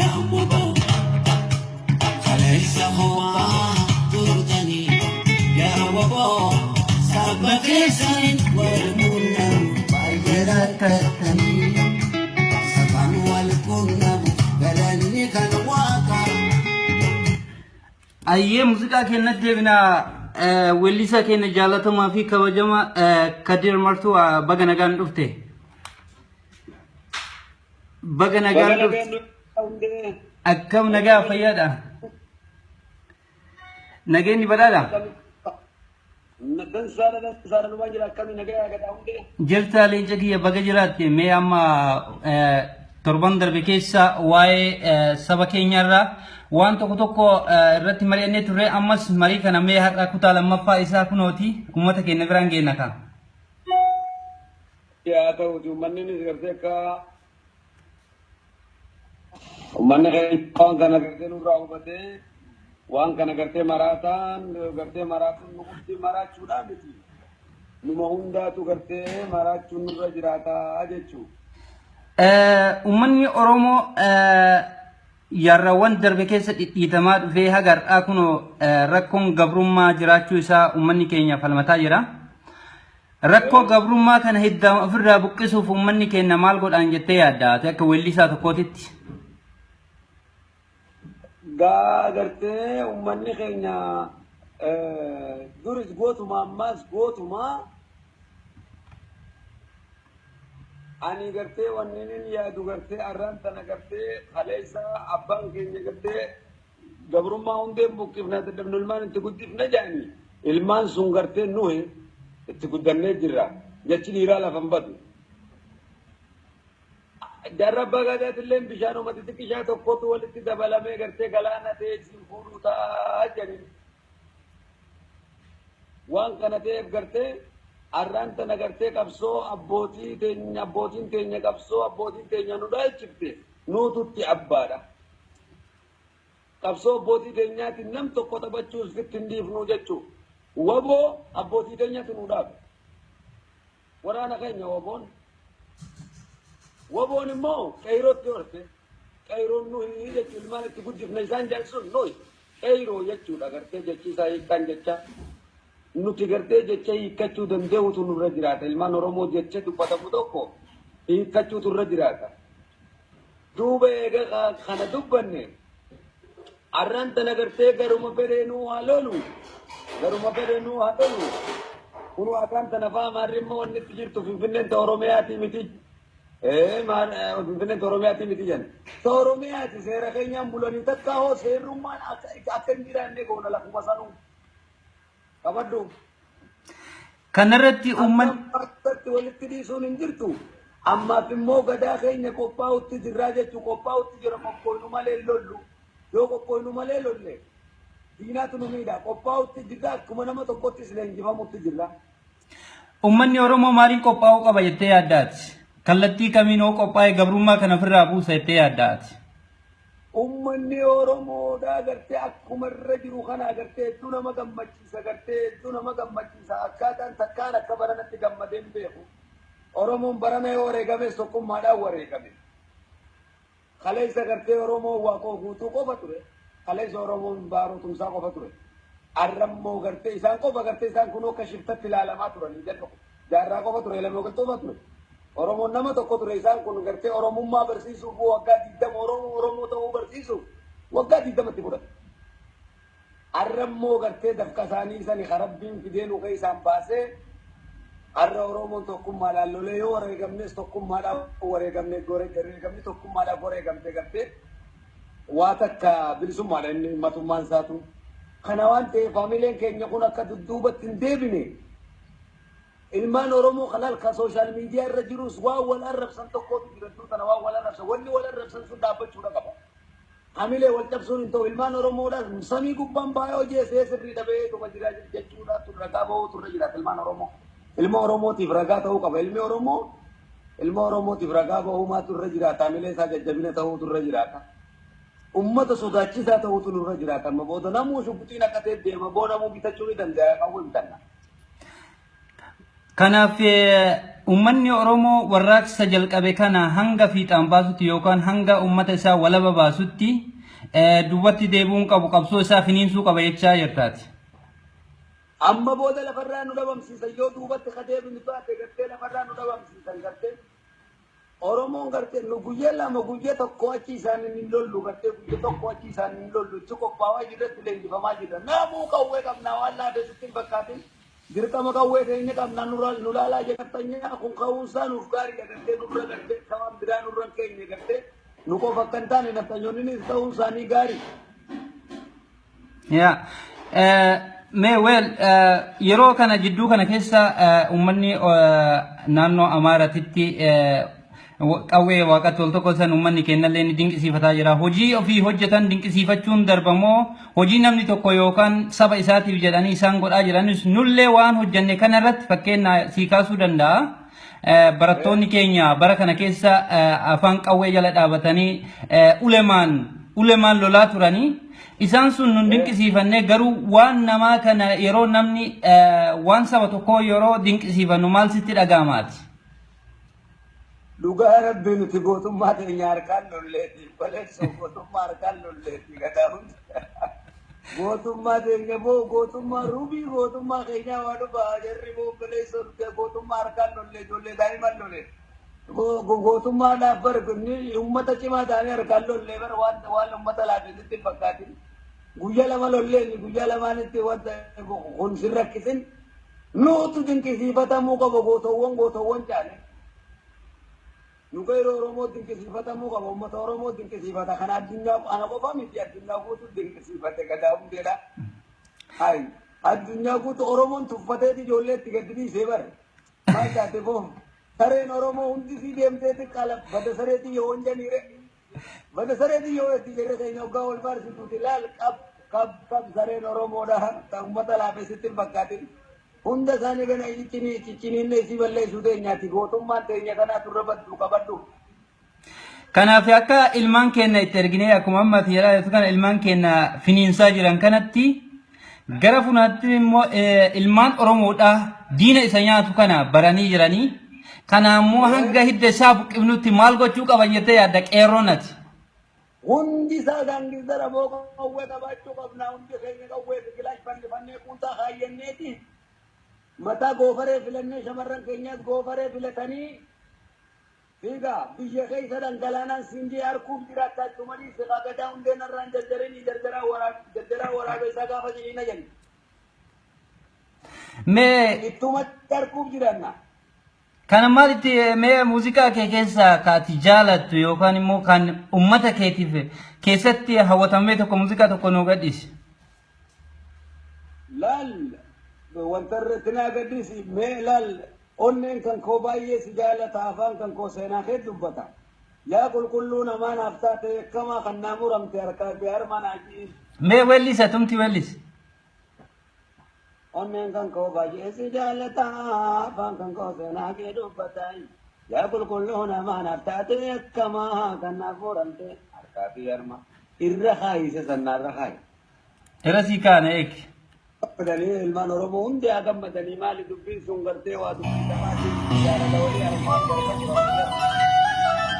يا أبو خليس أخوة ترتني يا أبو سبك سن والمنى والجرات تني سبحان والكنى بلني كان واقع أيه موسيقى كنا جبنا وليسا كنا جالته ما في كوجما كدير مرتو بعنا كان رفته بعنا كان رفته أكم نجا فيادا نجني بدادا ندن سارا نواجه أكم نجا كده أونده جلتا لينجكي بعجرات مي أما تربندر بكيسا واي سبكينيرا وان توكو رت مرينة ترى أمس مريكا نمي هكذا كتالا مفا إسا كنوتي أمتك نبرانجي نكا يا تو جو مني نزغرته كا मन है कौन का नगरते नुरा उबते वांग का नगरते मुक्ति मरा चुना बिती नुमहुंदा तू करते मरा चुनरा जिराता आजेचू ummanni oromo yarrawan darbe keessa dhidhiitamaa dhufee hagar akuno rakkoon gabrummaa jiraachuu isaa ummanni keenya falmataa jira rakkoo gabrummaa kana hidda ofirraa buqqisuuf ummanni keenya maal godhaan jettee yaadda akka weellisaa tokkootitti gartee ummanni keenya duris gootuma ammas gootuma ani gartee wanninin yaadu gartee arrantana gartee khaleesa abban keenya gartee gabrummaa hundeen buqqifna dabnulmaan itti guddifna jaani ilmaan sun gartee nuhe itti guddannee jirra jechi dhiiraa lafan badu jarrabba gadatilleen bishaan ummati xiqqishaa tokkotu walitti dabalamee gartee galaana ta'e isin fuudhuu ta'a jedhin waan kana ta'eef gartee arranta nagartee qabsoo abbootiin teenya qabsoo abbootiin teenya nu dhaalchifte nuututti abbaadha qabsoo abbootii teenyaatiin nam tokko taphachuus fitti hin dhiifnu jechuu waboo abbootii teenyatti nu dhaabe waraana keenya waboon immoo qeyrootti horte qeyroon nuhi jechuu ilmaan itti guddifna isaan jalsun nuyi qeyroo jechuudha gartee jechiisaa hiikkaan jecha nuti gartee jecha hiikkachuu danda'utu nurra jiraata ilmaan oromoo jecha dubbatamu tokko hiikkachuutu irra jiraata duuba eega kana dubbanne arranta nagartee garuma fedheenuu haa lolu kunu akkaan tana faa maarrimma wanni itti jirtu finfinneen ta oromiyaatii miti finfinneen ta oromiyaatii miti jan ta oromiyaati seera keenyaan bulanii takka hoo seerrummaan akka hin jiraanne goona lafuma sanuu kabaddu kanarratti umman walitti dhiisuun hin jirtu ammaaf immoo gadaa keenya qophaa'utti jirraa jechuu qophaa'utti jira qophooynu malee lollu yoo qophooynu malee lolle diinaatu nu miidha qophaa'utti jirra akkuma nama tokkottis leenjifamutti jirra ummanni oromoo maaliin qophaa'uu qaba jettee yaaddaati kallattii kamiinoo qophaa'ee gabrummaa kana ofirraa buusa jettee yaaddaati ummanni oromoodhaa gartee akkuma irra jiru kana gartee hedduu nama gammachiisa akkaataan takkaan akka baranatti gammadeen beeku oromoon barana yoo wareegames tokkummaadhaan wareegame kaleessa gartee oromoo waaqoo guutuu qofa ture kaleessa oromoon baarotumsaa qofa ture arrammoo gartee isaan qofa gartee isaan kun akka shiftatti ilaalamaa turanii jedhu jaarraa qofa ture lamee qofa ture oromoon nama tokko ture isaan kun gartee oromummaa barsiisuuf waggaa 20 oromoo ta'uu barsiisuuf waggaa 20tti fudhate arrammoo gartee dafqa isaanii sani karabbiin fideen uqee isaan baasee arra oromoon tokkummaadhaan lolee yoo wareegamnes tokkummaadhaan wareegamne tokkummaadhaan wareegamte gartee waa takka bilisummaadhaan inni matummaan isaatu kana waan ta'eef faamileen keenya kun akka dudduubatti hin deebine ilmaan oromoo kanal ka social media irra jirus waa wal arrabsan tokkootu jiraddu tana waa wal arrabsan wanni wal arrabsan sun dhaabbachuudha qaba hamilee wal cabsuun hin ta'u ilmaan oromoodhaas samii gubbaan baay'oo jeesee sirrii dhabee tuma jira jechuudha turragaa ba'uu turre jiraata ilma oromootiif ragaa ta'uu qaba ilma oromootiif ragaa ba'uu maatu irra jiraata hamilee isaa jajjabina ta'uu turre jiraata ummata sodaachisaa ta'utu nurra jiraata amma booda namuu shubbitiin akka ta'e deema booda namuu bitachuu ni danda'a qawwee bitanna kanaaf ummanni Oromoo warraaqsa jalqabe kana hanga fiixaan baasutti yookaan hanga ummata isaa walaba baasutti dubbatti deebuun qabu qabsoo isaa finiinsuu qaba jechaa jirtaati. Amma booda lafarraa nu dhabamsiisan yoo duubatti kadeebinu taate gartee lafarraa nu dhabamsiisan gartee Oromoon gartee nu guyyee lama guyyee tokko achi isaanii hin lollu gartee guyyee tokko achi isaanii hin lollu itti qophaawaa jirratti leenjifamaa jira namuu qawwee qabnaa waan laafeesitti hin fakkaatin dirqama qawwee keenya qabnaa nu laalaa jedhatanyaa kun ka'uunsaa nuuf gaarii gartee nurra gartee samaan biraa nurra keenya gartee nu qofa akka hin taane naftanyoonnis ta'uun isaanii gaarii. Meewel yeroo kana jidduu kana keessa ummanni naannoo Amaaratitti qawwee waaqatti ol tokko san ummanni kennallee ni dinqisiifataa jira. Hojii ofii hojjetan dinqisiifachuun darbamoo hojii namni tokko yookaan saba isaatiif jedhanii isaan godhaa jiranis nullee waan hojjenne kana irratti fakkeenya sii kaasuu danda'a. Barattoonni keenya bara kana keessa afaan qawwee jala dhaabatanii ulemaan lolaa turanii isaan sun nun dinqisiifannee garuu waan namaa kana yeroo namni waan saba tokkoo yeroo dinqisiifannu maal sitti dhaga'amaati? Dhugaa rabbii nuti gootummaa keenya harkaan lolleeti baleessa gootummaa harkaan lolleeti gadaa'uun gootummaa keenya boo gootummaa rubii gootummaa keenya waa dhufaa jarri boo baleessa gootummaa harkaan lollee ijoollee daa'iman lolee gootummaadhaaf bargunni uummata cimaa ta'anii harkaan lollee bara waan uummata laafisitti hin fakkaatin guyyaa lama lolleen guyyaa lamaanitti wanta kun sin rakkisin nuutu dinqisiifatamuu qaba gootowwan caale. Nuka Oromoo dinqisiifatamuu qaba uummata Oromoo dinqisiifata kana addunyaa ana qofa miti addunyaa guutuu dinqisiifate gadaa'uun jedha. Hayi addunyaa guutuu Oromoon tuffateeti ijoolleetti gadi dhiisee bare. Maal taate boof sareen Oromoo hundi sii deemteeti qala bada sareetii yoo honjaniire. Bada sareetii yoo itti jedhe keenya hoggaa wal faarsituuti laal qab sareen Oromoodha uummata laafesitti hin fakkaatin. Hunda isaanii kana cicciniinne isii balleessuu teenyaati gootummaan teenya kanaa turre baddu qabaddu. Kanaaf akka ilmaan keenya itti erginee akkuma ammatti jedhaa jirtu kana ilmaan keenya finiinsaa jiran kanatti gara funaatti immoo ilmaan Oromoodhaa diina isa nyaatu kana baranii jiranii kana ammoo hanga hidda isaa buqqifnutti maal gochuu qaban jettee yaadda qeerroonati. Hundi isaa gaangisa raboo qawwee qabaachuu qabnaa hundi keenya qawwee biqilaash fannifannee kuusaa kaayyanneeti. Mata goofare filannee shamarran keenyaas goofare filatanii fiigaa biyya keessa dhangala'aan siinjii harkuuf jiraachaa tumanii siqaa gadaa hundeen irraan jarjaraa waraabee isaa gaafa jiniina jenna. Mee ittumatti harkuuf jiranna. Kana maalitti mee muuziqaa kee keessaa kaati jaalattu yookaan immoo kan ummata keetiif keessatti hawwatamee tokko muuziqaa tokko nuu gadhiisi. Laal wantarreetinaa gadhiisi mee laal onneen kan koo baay'ee si jaalata afaan kan koo seenaa kee dubbata. Yaa qulqulluu namaa naaf taate akkamaa kan naa muramte harkaa fi harma naa ji'is. Mee wellisa tumti wellisi. Onneen kan koo baay'ee si jaalata afaan kan koo seenaa kee dubbata. Yaa qulqulluu namaa naaf taate akkamaa kan naa muramte harkaa fi harma. Irra haayise sannaarra haayi. Irra sii kaana eegi. Padahal ilman Oromoo hundi agam madani maali dubbiin sun gartee waa dubbii dhamaatiin jaalala walii armaan gargaara.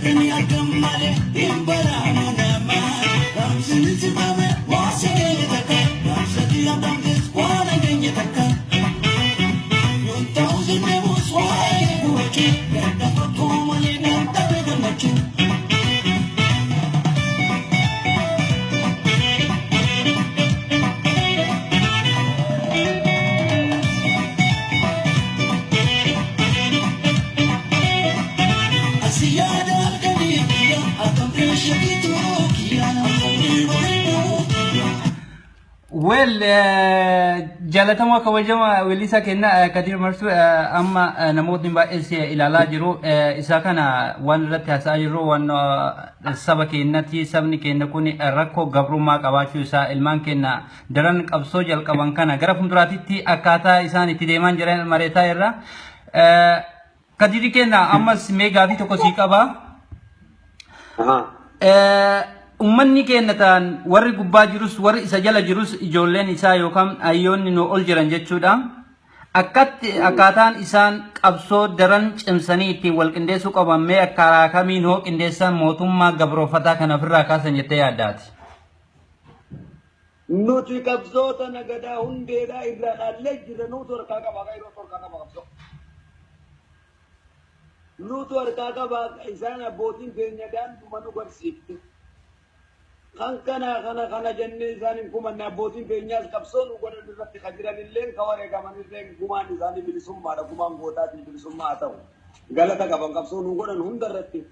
Kadani agamale imbara nama Ramsini sibame wasige taka Ramsati abamdes wana genye taka Yunta uzime muswae kuwaki Ganda fakumali nanta begamachu Well, jalatama kabajama welisa kenna kadir marsu amma namootni baay'ee ilaalaa jiru isa kana waan irratti haasa'aa jiru waan saba keenyatti sabni keenya kun rakkoo gabrummaa qabaachuu isaa ilmaan keenya daran qabsoo jalqaban kana gara fuulduraatti akkaataa isaan itti deeman jiran mareetaa irra kadiri keenya ammas mee gaafii tokko sii qaba. Ummanni keenya ta'an warri gubbaa jirus warri isa jala jirus ijoolleen isaa yookaan ayyoonni nu ol jiran jechuudha. Akkaataan isaan qabsoo daran cimsanii ittiin wal qindeessuu qaban mee akkaataa kamiin hoo qindeessan mootummaa gabroofataa kana ofirraa kaasan jettee yaaddaati? Nuti qabsoota nagadaa hundeedhaa irraa dhaallee jirra nutu harkaa qabaa yeroo harkaa qabaa qabsoo. Nutu harkaa qabaa isaan abbootiin keenya daanduma nu barsiifte. Kana jennee isaaniin kumanne abbootiin keenyaas qabsoon godhan irratti kan jiran illee ka wareegaman illee gumaan isaanii bilisummaadha gumaan gootaatiin bilisummaa ta'u galata qaban qabsoon godhan hunda irratti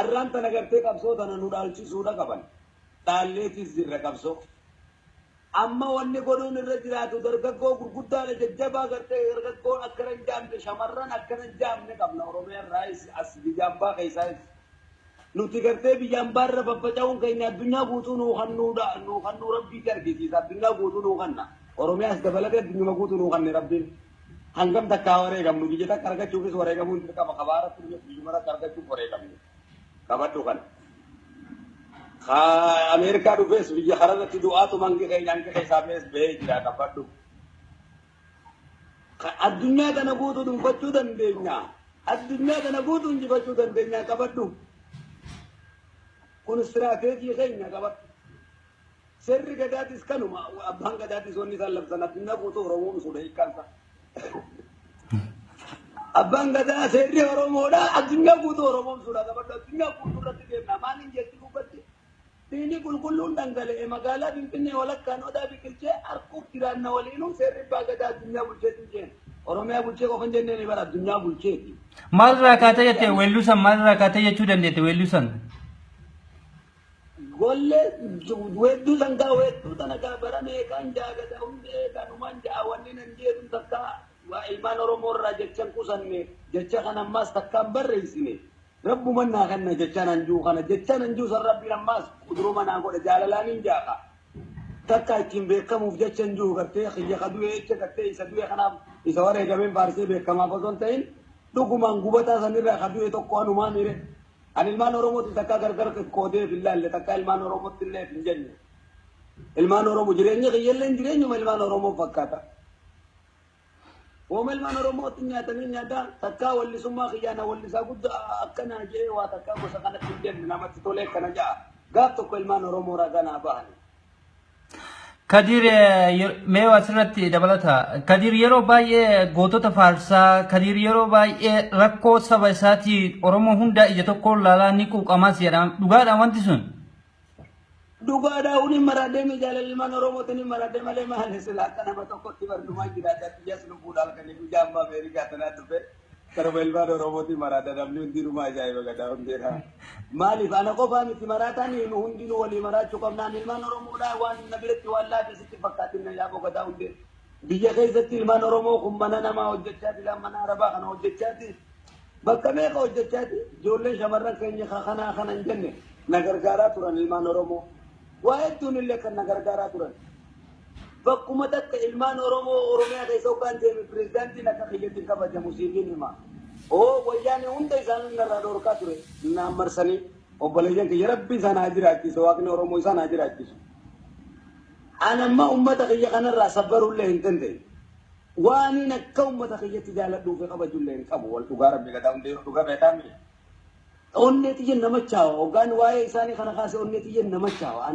arraan tana gartee qabsoo tana nu dhaalchisuudha qaban dhaalleetis jirra qabsoo amma wanni godhuun irra jiraatu dargaggoo gurguddaadha jajjabaa gartee dargaggoon akkana hin jaamne shamarran akkana hin jaamne qabna Oromiyaa irraa as biyyambaa keessaa nuti gartee biyyaan barra babbaca'uun keenya addunyaa guutuu nuu kannuu rabbii argisiisa addunyaa guutuu nuu kanna Oromiyaas dabalatee addunyaa guutuu nuu kanne rabbiin hangam takkaa wareegamnu biyya takka argachuufis wareegamuun dirqama kabaaratti biyya maratti argachuuf wareegamnu qabadhu kana. Ameerikaa dhufees biyya kanarratti du'aatu mangi keenya hanqi keessaa bees bahee jira qabadhu. Addunyaa kana guutuu dhuunfachuu dandeenya addunyaa kana guutuu injifachuu dandeenya qabadhu. Kun istiraatejii keenya qabatu. Serri gadaatis kanuma abbaan gadaatis wanni isaan labsan addunyaa guutuu Oromoon suudha hiikkaansa. Abbaan gadaa serri Oromoodha addunyaa guutuu Oromoon suudha qabatu addunyaa guutuu irratti deemna maaliin jetti dubbatti. Diinii qulqulluun dhangala'e magaalaa Finfinnee walakkaan odaa biqilchee harkuuf jiraanna waliinuu serri abbaa gadaa addunyaa bulcheetiin jeen. Oromiyaa bulchee qofan jennee ni bara addunyaa bulcheeti. Maal irraa kaatee jettee weellusan maal irraa kaatee jechuu dandeette weellusan? Golle wedduu sangaa wedduu tanagaa baramee kan jaagata hundee kanumaan jaawwanni nan jedhu takka waa ilmaan Oromoo irraa jechan kusanne jecha kan ammaas takkaan barreessine rabbuma naa kanna jechaan anjuu kana jechaan anjuu san rabbiin ammaas kuduruma naa godha jaalalaaniin jaaqa takka ittiin beekamuuf jecha anjuu gartee xiyya kadu'ee jecha gartee isa du'e kanaaf isa wareegameen faarsee beekamaaf osoo hin ta'in dhugumaan gubataa sanirraa kadu'e tokko anumaan hire. Ani ilmaan Oromooti takka gargar koodee filaalle takka ilmaan Oromootti illee hin jenne. Ilmaan Oromoo jireenya kiyyallee jireenyuma ilmaan Oromoo fakkaata. Ooma ilmaan Oromootti nyaatanii nyaata takka wallisummaa kiyyaana wallisaa guddaa akkana jee waa takka gosa kanatti hin jenne namatti tolee akkana ja'a. Gaaf tokko ilmaan Oromoo raganaa bahani. Kadir mee asirratti dabalata Kadir yeroo baay'ee gootota faarsaa Kadir yeroo baay'ee rakkoo saba isaatii Oromoo hunda ija tokko laalaa ni quuqamas jedhama dhugaadha wanti sun dhugaadha uni maradee mi jaalala ilmaan Oromootiin maradee malee maal silaata nama tokkotti barnumaa jiraata biyyaas lubbuudhaan kan inni jaamba Ameerikaa tanaa dhufe karuma ilmaan Oromootiin marada namni hundinumaa ajaa'iba gadaa hundeedha. Maaliif ana qofaa miti maraataan nu hundinuu walii maraachuu qabnaan ilmaan Oromoodhaa waan nabiratti waan laafee sitti fakkaatin yaaboo gadaa hundee. Biyya keessatti ilmaan Oromoo kun mana namaa hojjechaati mana Arabaa kana hojjechaati bakka meeqa hojjechaati ijoolleen shamarran keenya kana hin jenne na gargaaraa turan ilmaan Oromoo. Waa hedduun illee kan na gargaaraa turan. Bakkuma takka ilmaan Oromoo Oromiyaa keessa hoggaan deeme pirezidaantiin akka kiyyatti kabajamu siifiin hima. Wayyaanee hunda isaanii narraa dhorkaa ture naan marsanii obboleeyyan kiyya rabbi isaan haa jiraachisu waaqni Oromoo isaan haa jiraachisu. Ani amma uummata kiyya kanarraa sabbaruullee hin dandeenye. Waan inni akka uummata kiyyatti jaaladhuu fi kabajullee hin qabu wal dhugaa rabbi gadaa hundee dhugaa beekaa miti. onneti jen namachawa ogan wae isani kana khase onneti jen namachawa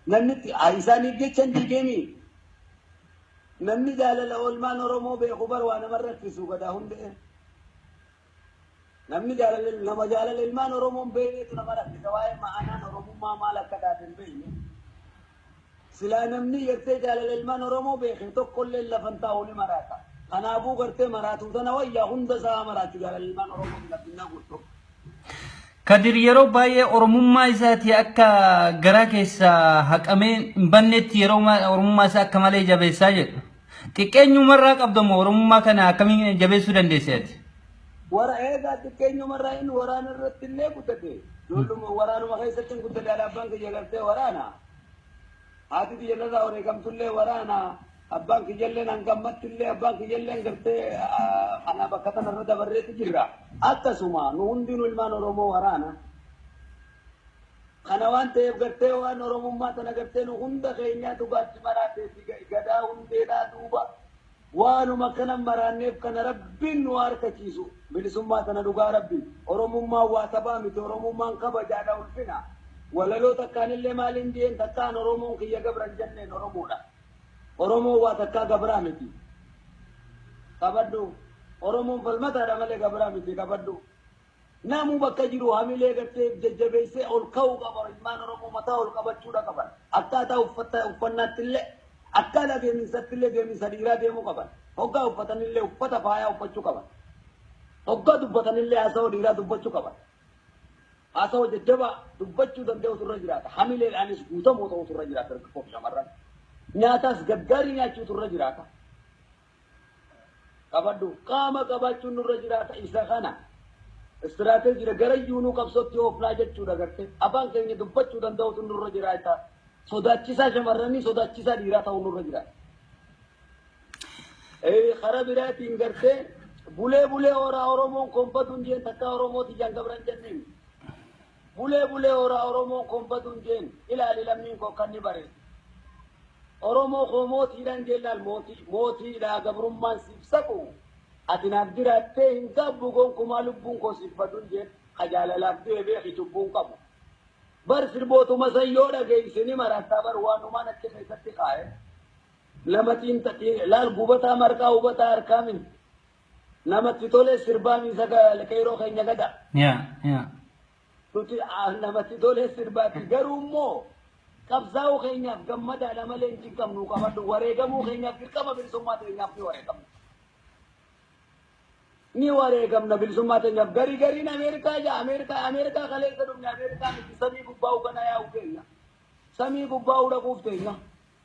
namni isani gechan digemi namni jalala olman oromo be khubar wa namarrakisu gada hunde namni jalala nama jalala ilman oromo be tu namarrakisa wae maana oromo ma malaka daten be sila namni yerte jalala ilman oromo be khito kolle lafanta oli marata ana abu garte maratu tana wayya hunda sa maratu jalala ilman oromo labina gutto Kadir yeroo baay'ee oromummaa isaati akka garaa keessa haqamee bannetti yeroo oromummaa isaa akka malee jabeessaa jedhu. Xiqqeenyumarraa qabdamoo oromummaa kana akkamiin jabeessuu dandeesseeti? Wara eegaa xiqqeenyumarraa inni waraana irratti illee guddate. Loluma waraanuma keessatti guddate abbaan kiyya gartee waraana. Haati kiyya irraa wareegamtullee waraana. Abbaan kiyyalleen hangammattillee abbaan kiyyalleen gartee ana bakka kanarra dabarreetti jirra. Akkasuma nu hundinuu ilmaan Oromoo waraana. Kana waan ta'eef gartee waan Oromummaa tana gartee nu hunda keenyaa dhugaatti maraateetti gadaa hundeedhaa duuba waanuma kana maraanneef kana rabbiin nu harkachiisu bilisummaa tana dhugaa rabbiin Oromummaa waa taphaa miti Oromummaan kabajaadha ulfina walaloo takkaanillee maaliin jeen takkaan Oromoon kiyya gabran jenneen Oromoodha. Oromoo waa takkaa gabraa miti. Kabaddu Oromoon falmataadha malee gabraa miti kabaddu. Namu bakka jiru hamilee gartee jajjabeessee ol ka'uu qaba ilmaan Oromoo mataa ol qabachuudha qaban. Akkaataa uffannaattillee akkaataa deeminsattillee deeminsa dhiiraa deemuu qaban. Hoggaa uffatanillee uffata faayaa uffachuu qaban. Hoggaa dubbatanillee haasawaa dhiiraa dubbachuu qaban. Haasawaa jajjabaa dubbachuu danda'utu irra jiraata. Hamileedhaanis guutamoo ta'utu irra jiraata dargaggoon shamarran. Nyaatas gaggaarii nyaachuutu irra jiraata. Kabaddu qaama qabaachuun nurra jiraata isa kana. Istiraatejii garayyuu nu qabsootti oofnaa jechuudha gartee. Afaan keenya dubbachuu danda'utu nurra jiraata. Sodaachisaa shamarranii sodaachisaa dhiiraa ta'uu nurra jiraata. Karaa biraatiin gartee bulee horaa Oromoon konfatuun jeen takka Oromooti jaan gabran jenneen. Bulee horaa Oromoon konfatuun jeen ilaali lammiin koo kan ni bareedu. Oromoo koo mootiidhaan jeellaan mootiidhaa gabrummaan siif saqu ati naaf jiraattee hin qabbu gonkumaa lubbuun koo siffatuun jeen jaalalaaf deebi'ee cubbuun qabu. Bar sirbootuma san yoo dhageessini maraattaa bar waanumaan achi keessatti kaa'e lamatiin laal gubataa marqaa hubataa harkaa min namatti tolee sirbaa miisa qeeroo keenya gada. Nuti namatti tolee sirbaatti garuu immoo qabsaa'uu keenyaaf gammadaadha malee hin jiqqabnu qabaddu wareegamuu keenyaaf dirqama bilisummaa keenyaaf ni wareegamna. Ni wareegamna bilisummaa keenyaaf gariin Ameerikaa kaleessa dhufne Ameerikaa miti samii gubbaa hubana yaa'u keenya. Samii gubbaa dhaquuf keenya.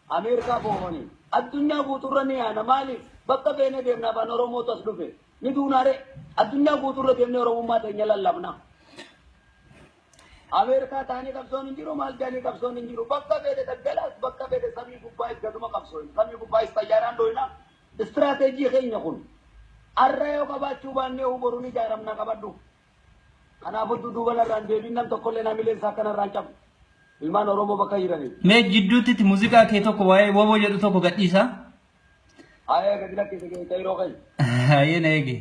Ameerikaa boonii addunyaa guuturra ni yaana maaliif bakka feene deemna afaan Oromootu as dhufe ni duunaare addunyaa guuturra deemne Oromummaa keenya lallabna. Amerika tani qabsoon hin jiru maal jaanii qabsoon hin jiru bakka fedhe daggalaas bakka fedhe samii gubbaa gaduma qabsoon samii gubbaa xayyaaraan dooyna istiraatejii keenya kun arra yoo qabaachuu baannee huboruun ijaaramna qabaddu kanaafuu duuba larraan deebiin nam tokkollee namileen isaa kanarraan cabu ilmaan Oromoo bakka jiraniif. Mee jidduutti muuziqaa kee tokko waa'ee woboo jedhu tokko gadhiisa. Ayee gadi lakkise kayroo kay. Ayee na eegi.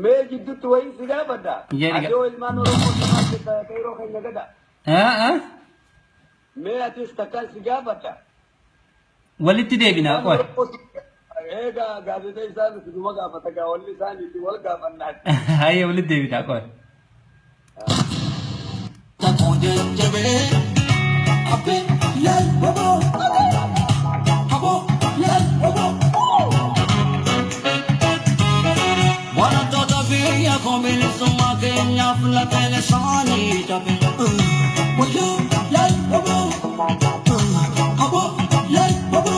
Mee jidduutti wayii si gaafadha. Adoo ilmaan Oromoo sanaatti kayroo keenya gada. Mee atis takkaan si gaafadha. Walitti deebinaa qoy. Egaa gaazexeessaan siduma gaafata gaa walli isaaniitti wal gaafannaa. Ayee walitti deebinaa qoy. Come in some again, ya fla telesani jabe. Wala lal babo, abo lal babo.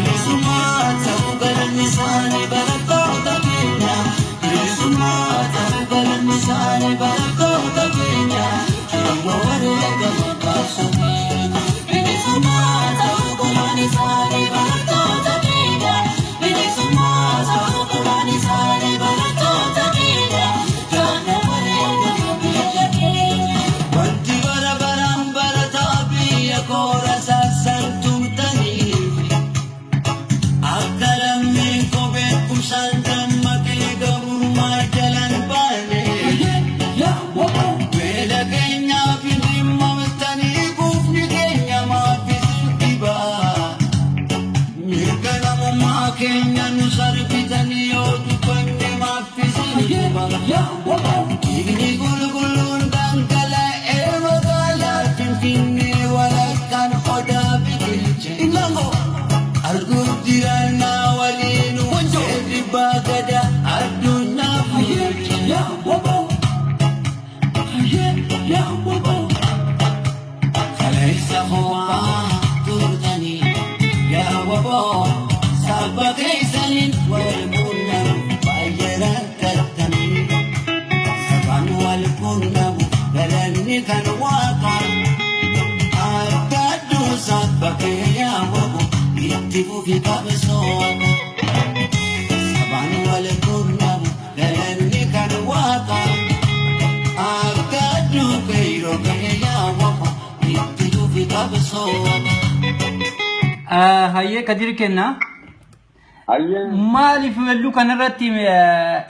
Lisuma tagal nisani barako tabinya. Lisuma tagal nisani barako tabinya. Yaware gamkasami. Lisuma tagal nisani barako tabinya. Igni gulgulun dangala magala Finfinne walakkan oda biqilche Arguddirana walinu Sebi bagada addunyaa bulche Kaleessa hoomaa turtanii yaa waboo sabba keessaniin wal quunnamu baay'ee rakkatanii sabaan wal quunnamu galanni kan waaqaa akka adduu sabba kee yaa waboo itti fufi qabsoota sabaan wal quunnamu galanni kan waaqaa akka adduu keeyiroo kee yaa waboo itti fufi qabsoota. Hayyee Kadir kenna. Hayyee. Maaliif wallu kanarratti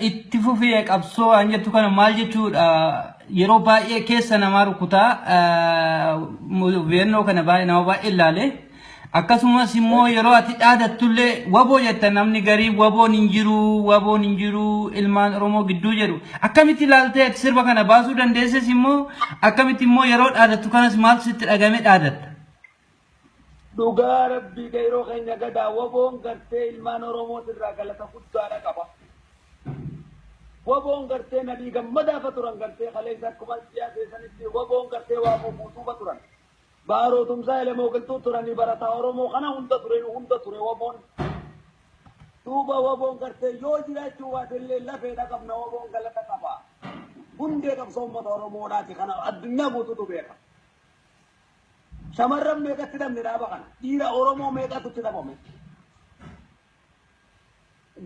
itti fufee qabsoo an jettu kana maal jechuudha yeroo baay'ee keessa namaa rukutaa beennoo kana baay'ee nama baay'ee ilaale akkasumas immoo yeroo ati dhaadattullee waboo jetta namni garii waboon hin jiru ilmaan Oromoo gidduu jedhu akkamitti ilaaltee ati sirba kana baasuu dandeesses immoo akkamitti immoo yeroo dhaadattu kanas maal sitti dhagame dhaadatta? Dhugaa rabbii gairoo keenya gadaa waboon gartee ilmaan Oromoo irraa galata guddaadha qaba. Waboon gartee nabii gammadaafa turan gartee kaleessa akkuma siyaasessanitti waboon gartee waa muutuufa turan. Baarootumsaa elemoo galtuu turanii barataa Oromoo kana hunda ture waboon. Duuba waboon gartee yoo jiraachuu waatillee lafeedha qabna waboon galata qaba. Hundee qabsoo uummata Oromoodhaati kana addunyaa guutuutu beeka. Shamarran meeqatti dhabne dhaaba kana dhiira Oromoo meeqatutti dhabame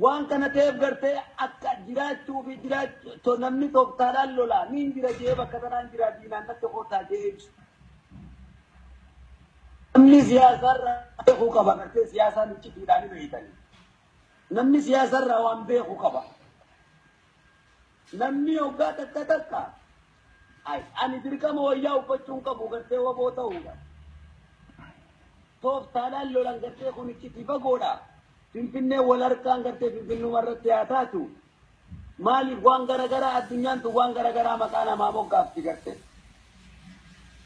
waan kana ta'eef gartee akka jiraachuu fi jiraachuu namni tooftaadhaan lolaa niin jira jee bakka tanaan jira diinaan natti kootaa jee ibsu namni siyaasarraa beekuu qaba gartee siyaasaan iccitiidhaan beeytanii namni siyaasarraa waan beekuu qaba namni hoggaa takka ani dirqama wayyaa uffachuun qabu gartee waboo ta'uudha. Tooftaadhaan lolan gartee kun icciti fagoodha. Finfinnee wal harkaan gartee Finfinnuma irratti haa taatu. Maaliif waan garagaraa addunyaan tun waan garagaraa maqaa namaa moggaafti gartee.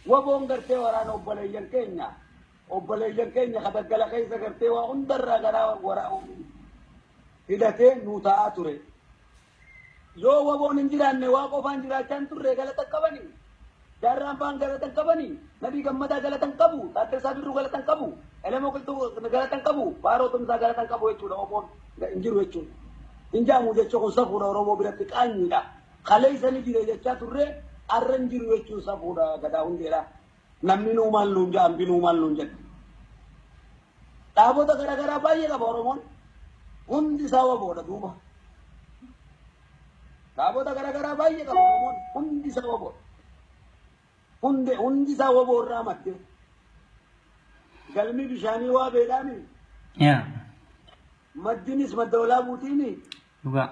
Waboon gartee waraana obboleeyyan keenya kadaggala keessa gartee waa hundarraa garaa hidhatee nuu ta'aa ture. Yoo waboon hin jiraanne waa qofaan jiraachaan turre galata qabanii. Jaarraan faan galatan qabanii. Nabii gammadaa galatan qabu. Taaddasaa Birruu galatan qabu. Elemoo Qilxuu galatan qabu. Baarootumsaa galatan qabu jechuudha Oromoon hin jiru jechuudha. Hin jaamu jechuun kun safuudha Oromoo biratti qaanyiidha. Kaleessanii jire jechaa turre arra hin jiru jechuun safuudha gadaa hundeedha. Namni nuu maal nuun jedha hambi nuu maal nuun jedha. Dhaabota garaagaraa baay'ee qaba Oromoon. Hundi isaa waboodha duuba. Dhaabota garaagaraa baay'ee qaba Oromoon. Hundi isaa waboodha. Hundi isaa waboo irraa madde. Galmi bishaanii waa beedhaami. Maddinis madda olaa buutiini. Dhugaa.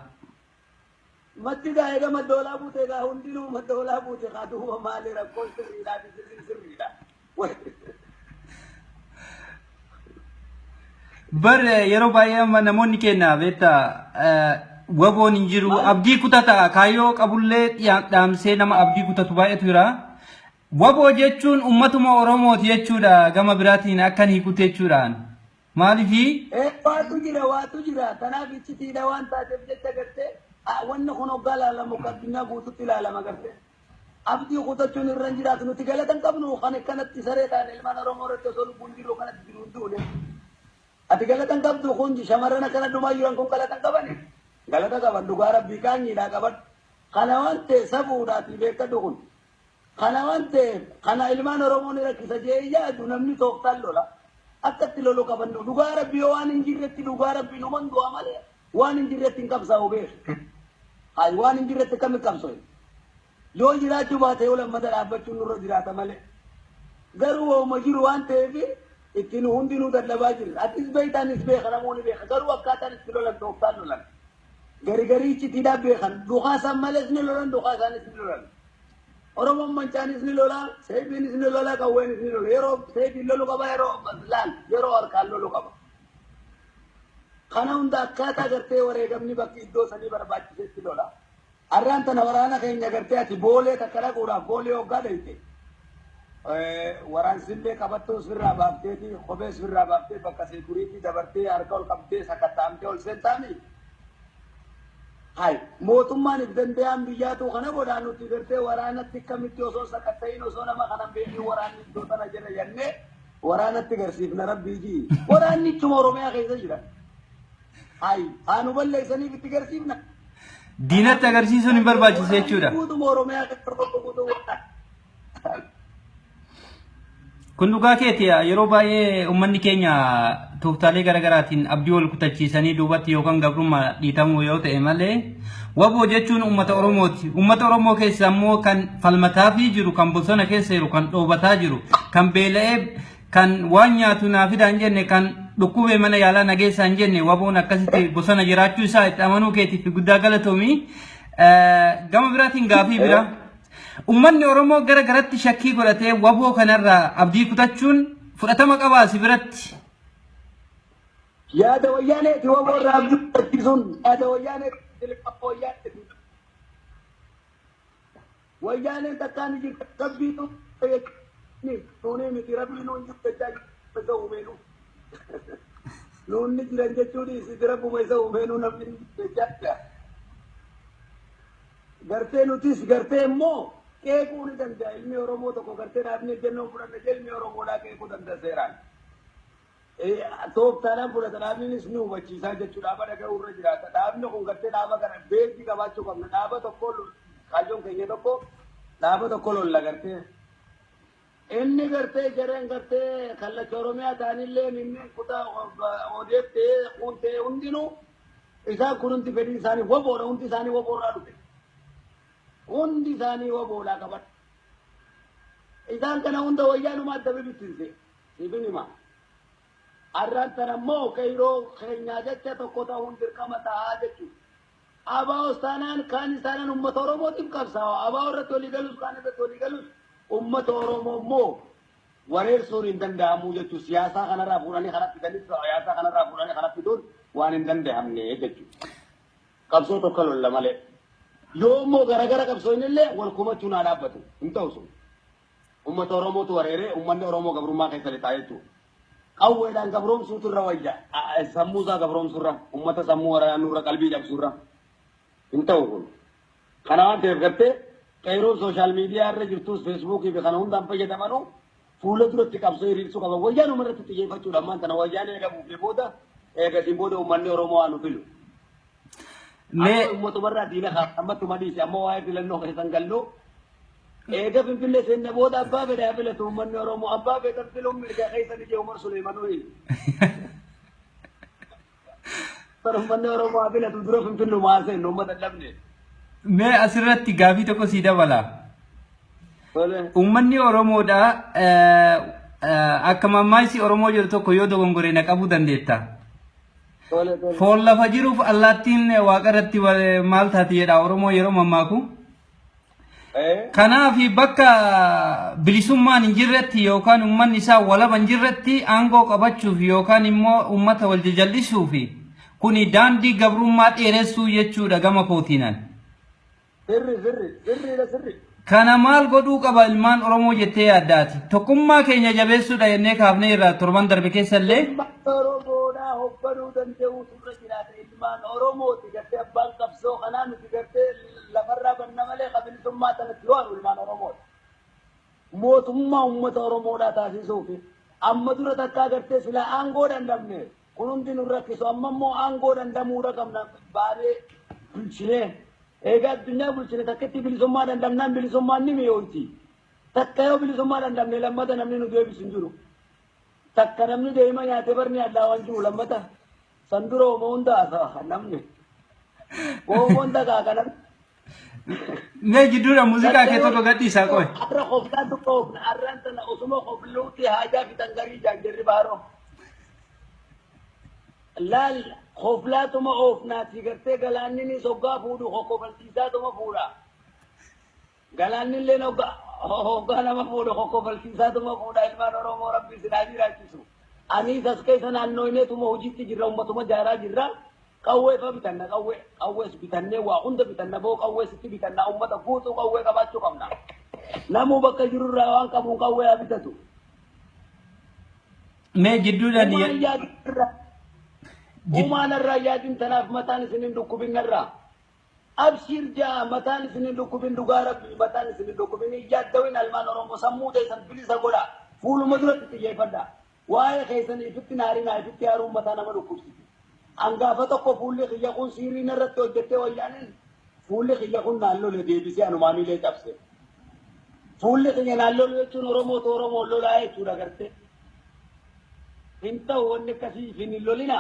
Maddi gaa eega madda olaa buute egaa hundinuu madda olaa buute kaa duuba maali rakkoon sirriidhaa fi sirriidha. Bar yeroo baay'ee namoonni kenna beektaa waboon hin jiru abdii kutata kaayyoo qabullee dhaamsee nama abdii kutatu baay'eetu jira. Waboo jechuun ummatuma Oromooti jechuudha gama biraatiin akkan hiikute jechuudhaan. Maaliifi? Waatu jira. Kanaaf iccitiidha waan taateef jecha gartee wanni kun hoggaa ilaalamu addunyaa guututti ilaalama gartee. Abdii kutachuun irra hin jiraatu nuti galatan qabnu kan akkanatti saree ta'an ilmaan Oromoo irratti osoo lubbuun jiru kanatti jiru hin duune. Ati galatan qabdu kun shamarran akkana dhumaa jiran kun galatan qabani. Galata qaban dhugaa rabbii qaanyiidhaa qaban. Kana waan ta'e safuudhaati beekadhu kun. Kana waan ta'eef kana ilmaan Oromoon rakkisa jee yaadu namni tooftaan lola. Akkatti lolu qaban dhugaa rabbii waan hin jirretti dhugaa rabbii numan du'a malee waan hin jirretti hin qabsaa'u beeku. Hayi waan hin jirretti kam qabsoo. Yoo jiraachuu baate yoo lammata dhaabbachuun nurra jiraata malee. Garuu hooma jiru waan ta'eef ittiin hundinuu dadhabaa jirra. Atis beeytaanis beeka namoonni beeka. Garuu akkaataan itti lolan tooftaan lolan. Garii iccitiidhaan beekan. Dhukaasaan malees ni lolan dhukaasaanis ni lolan. Oromoon mancaanis ni lola, seebiinis ni lola, qawweenis ni lola. Yeroo seebiin lolu qaba yeroo harkaan lolu qaba. Kana hunda akkaataa gartee wareegamni bakki iddoo sanii barbaachisetti lola. Arranta na waraana keenya gartee ati boolee takka dhaquudhaaf boolee hoggaa dhayte. Waraan sillee qabattoo sirraa baafteeti kophee sirraa baaftee bakka seekuriitii dabartee harka ol qabdee sakattaamtee ol seentaami. Hai mootummaan if danda'an biyyaatu kana godhaa nuti gartee waraanatti akkamitti osoo sakatta'iin osoo nama kana beekii waraanni iddoo tana jira jennee waraanatti garsiifna rabbiiti. Waraanni ittuma Oromiyaa keessa jira. Hai haanu balleessaniif itti garsiifna. Diinatti agarsiisuun hin barbaachisu jechuudha. Guutuma Oromiyaa keessa guutuu Kun dhugaa keeti yeroo baay'ee uummanni keenya tooftaalee garaagaraatiin abdii wal kutachiisanii duubatti yookaan gabrummaa dhiitamuu yoo ta'e malee waboo jechuun uummata Oromooti. Uummata Oromoo keessa ammoo kan falmataa fi jiru kan bosona keessa jiru kan dhoobataa jiru kan beela'ee kan waan nyaatu naa fidaa hin jenne kan dhukkubee mana yaalaa nageessaa hin jenne waboon akkasitti bosona jiraachuu isaa itti amanuu keetiif guddaa galatoomii. Gama biraatiin gaafii bira. Uummanni Oromoo gara garatti shakkii godhatee waboo kanarraa abdii kutachuun fudhatama qabaasi biratti. Yaada wayyaaneeti waboo irraa abdii kutachiisuun yaada wayyaaneeti wayyaaneeti. Wayyaaneen takkaan jirtu rabbiitu nuuni miti rabbii nuun jirtu jechaa isa uumeenu. Nuunni jiran jechuun isitti rabbuma isa uumeenu namni jechaa. Gartee nutis gartee immoo keekuu ni danda'a ilmi Oromoo tokko gartee dhaabni jennoon fudhanne ilmi Oromoodhaa keekuu danda'a seeraan. Tooftaadhaan fudhata dhaabninis ni hubachiisaa jechuudha dhaaba dhaga'uu irra jiraata. Dhaabni kun gartee dhaaba kana beekti qabaachuu qabna. Dhaaba tokko kaayyoon keenya tokko dhaaba tokko lolla gartee. Inni gartee jareen gartee kallacha Oromiyaa ta'anillee inni kutaa odeettee kuntee hundinuu isaan kun hundi fedhii isaanii waboodha hundi isaanii waboorraa dhufe. Hundi isaanii waboodhaa qaban. Isaan kana hunda wayyaanuma adda bittinse. Ibinima. Arraan tan ammoo kayroo keenyaa jecha tokko ta'uun dirqama ta'aa jechuudha. Abaa'os taanaan kaan isaanii uummata Oromootiif qabsaa'aa. Abaa'oo irratti walii galus kaan irratti walii galus uummata Oromoo immoo wareersuun hin danda'amu jechuudha. Siyaasaa kanarraa fuudhanii kanatti fidanii siyaasaa kanarraa fuudhanii kanatti fiduun waan hin danda'amne jechuudha. Qabsoo tokko lolla malee. Yoo immoo garagara qabsoon illee wal kumachuun haa dhaabbatu hin ta'u sun. Uummata Oromootu wareeree uummanni Oromoo gabrummaa keessa lixaa jechuudha. Qawweedhaan gabroomsuutu irra wayya. Sammuu isaa gabroomsurra uummata sammuu waraanurra qalbii cabsurra hin ta'u kun. Kana waan ta'eef gartee qeeroon sooshaal miidiyaa irra jirtus feesbuukii fi kana hundaan fayyadamanuu fuula duratti qabsoo hiriirsuu qaban. Wayyaanuma irratti xiyyeeffachuudha ammaan tana wayyaan eegamuuf booda eegasiin booda uummanni Oromoo waan filu. Ummatu barraa diina kaafamatu madiisi ammoo waa'ee filannoo keessan gallu eega finfinnee seenne booda abbaa fedhaa filatu uummanni Oromoo abbaa fedhan filuun mirgaa keessan ijee Umar Suleemanuu uummanni Oromoo filatu dura finfinnu maaseen uummata dhabne. Mee asirratti gaafii tokko sii dabala. Uummanni Oromoodha akka mammaaksi Oromoo jiru tokko yoo dogongoree na qabuu dandeetta. Foon lafa jiruuf allaattiin waaqa irratti maal taati jedha Oromoo yeroo mammaaku. Kanaaf bakka bilisummaan hin jirretti yookaan uummanni isaa walaba hin jirretti aangoo qabachuuf yookaan immoo uummata wal jajallisuuf kuni daandii gabrummaa dheeressuu jechuudha gama kootiinaan. Sirri. Kana maal godhuu qaba ilmaan Oromoo jettee yaaddaati. Tokkummaa keenya jabeessuudha jennee kaafnee irraa torban darbe keessa illee. Oromoodhaa hogganuu danda'uu turre jiraata ilmaan Oromooti gartee abbaan qabsoo kanaa nuti gartee lafarraa banna malee qabilisummaa tanatti waan ilmaan Oromooti. Mootummaa uummata Oromoodhaa taasisuufi amma dura takkaa gartee silaa aangoo dandamne kun hundi nu rakkisu amma immoo aangoo dandamuudha qabna baanee bulchinee. Egaa addunyaa bulchine takkatti bilisummaa dandamnaan bilisummaan ni mi'ooti. Takka yoo bilisummaa dandamne lammata namni nu deebisu hin jiru. Takka namni deema nyaatee barni addaa waan jiru lammata. San dura homoo hunda haasawaa namni. Homoon takaa kanan. Mee jidduudha muuziqaa kee tokko gadhiisaa qoy. Arra qoftaan tokko ofna arraan tana osuma qofluutti haajaa fitan garii jaanjarri baaroo. Laal qoflaatuma oofnaati gartee galaanni ni soggaa fuudhu kokkofalchiisaatuma fuudha. Galaanni illee hoggaa nama fuudhu kokkofalchiisaatuma fuudha ilmaan Oromoo rabbi sinaa jiraachisu. Anis as keessa naannooneetuma hojiitti jirra uummatuma jaaraa jirra. قوي فبتنا قوي بتنا وعند بتنا فوق قوي ستي بتنا أمة فوتو قوي كباتشو كمنا نامو بكا جرور روان كمون قوي أبتتو ما جدودا دي وما نرى يادين تناف متان سنين دكوبين نرى أبشر جاء متان سنين دكوبين دغارب متان سنين دكوبين يجاد دوين المان ورم سمو ديسان بليس غودا فول مدرت تيجي فدا واي خيسن يفت نارينا يفت يارو متان ما دكوبسي أنغا فتوكو فول خيجون سيري نرت وجدته ويانين فول خيجون نالو لدي بيسي أنومامي لي تابسه فول خيجون نالو لچون ورمو تورمو لولاي چورا کرتے انت ونne kasi finilolina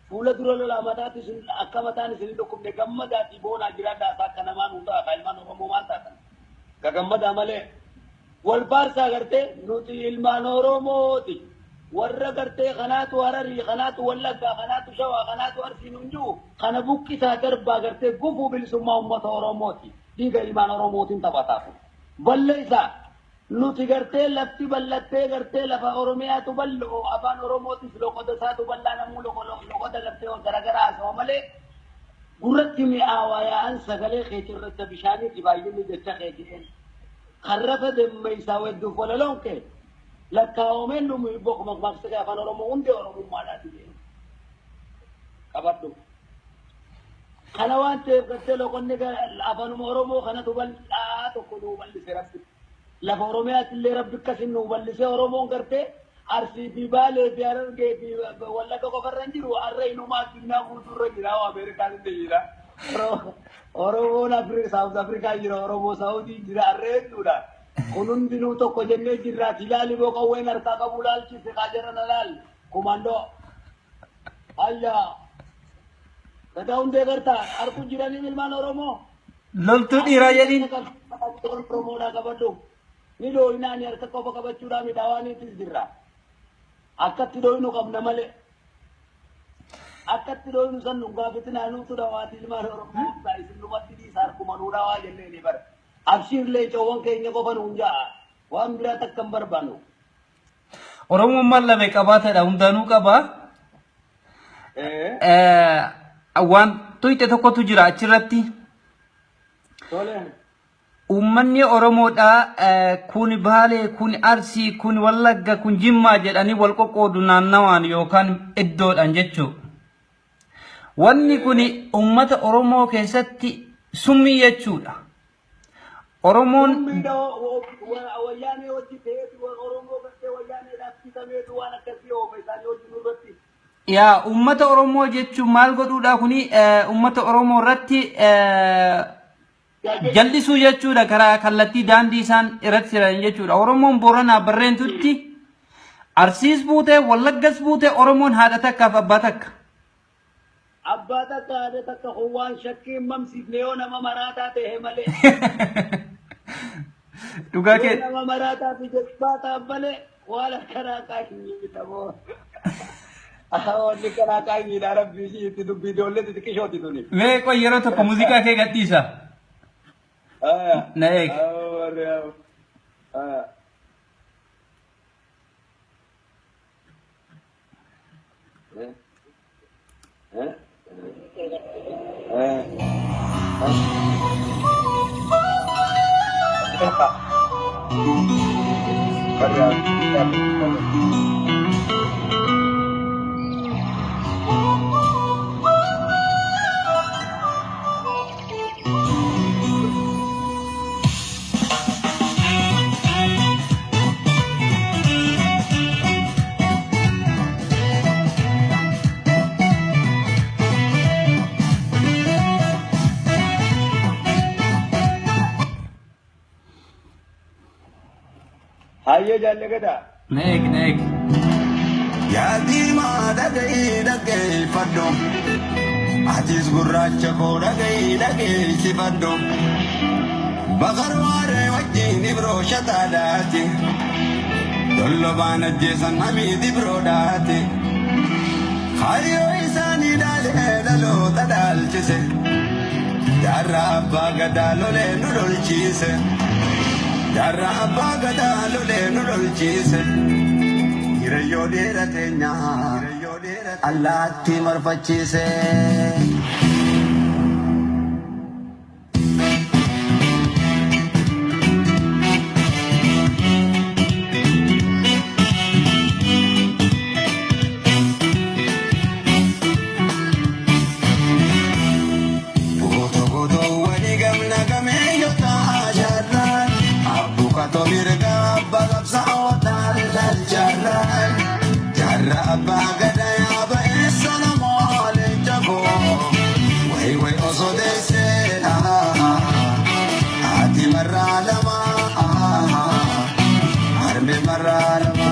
fula durolo la matati sin akamatani sin dokumne gammada ti bona girada sakana manuta kalman romo manta gammada male wal barsa garte nuti ilman romoti warra garte khanatu harari khanatu wallaga khanatu shawa khanatu arsinunju khana bukki sa darba garte gufu bil summa ummat romoti diga ilman romotin tabatafu ballaysa nuti garte lafti ballatte garte lafa oromiya tu ballo afan oromoti loqoda sa tu ballana mu loqoda garte o garagara so male guratti mi awaya an sagale khechirta bishani tibayni mi detta khejin kharrafa dem mai sawedu folalonke lakawmen nu mi bok mak sa afan oromo unde oromo malati kabaddu khanawante garte loqonne afan oromo khana tu balla to kudu balli serabti la Oromiyat اللي ربك كسنو باللسه أورومون كرته أرسي ببالة بيارن كي ولا كوفرنجي رو أرينو ما كنا كوتور جرا وأمريكا تيجي أورومون أفريقيا ساوث أفريقيا جرا أورومو سعودي جرا أرين دودا كونون دينو تو كجنة جرا تيلالي بوكا وين أرتا كبولال شيء سكاجرا نلال كوماندو أيا كتاون دكارتا أركو جراني ملمان أورومو لولتو إيراجين promoda kabadu ni do ina ni arta ko baka bachura mi dawani tisdirra akatti do inu kabna male akatti do inu sannu gabitina anu to dawati ma ro sa isnu matti di sar ko manura wa jenne ni bar abshir le chawon ke ne ko ban unja wa ambira takkambar banu oromo malla be qabata da undanu qaba wan tuite tokko tu jira achirratti tole ummanni oromoodha kun baale kun arsi kun wallagga kun jimma jedhani wal qoqqoodu naannawaan yookaan iddoodhaan jechuu wanni kun ummata oromoo keessatti summii jechuudha oromoon wayyaane hojii ta'eetu oromoo gartee wayyaane dhaabsitameetu waan akkasii oofeesaan hojii nurratti yaa ummata oromoo jechuun maal godhuudha kuni ummata oromoo irratti jallisuu jechuudha karaa kallattii daandii isaan irratti jiran jechuudha oromoon booranaa barreentutti arsiis buute wallaggas buute oromoon haadha takkaaf abbaa takka haadha takka waan shakkii mamsiifne yoo nama maraataa ta'e malee dhugaa kee nama maraataa fi jabaataa malee waan akkanaa qaanyii tamoo wanni kanaa qaanyiidha rabbii itti dubbii ijoollee xixiqqishooti tuni mee qoy yeroo tokko muuziqaa kee gadhiisa naik हाइए जाने का था naik Yadima dagay faddo Atis gurracha ko dagay sifaddo Bagarware wajjin ibro shatadati Dollo bana jesan hamidi bro dati Khariyo isani dale dalo tadal chise Darra abba gadalo le nudol chise Darra abba gadalo le nudol chise Hirayo dera tenya Allah ti marfachise osodese ati maralama arme maralama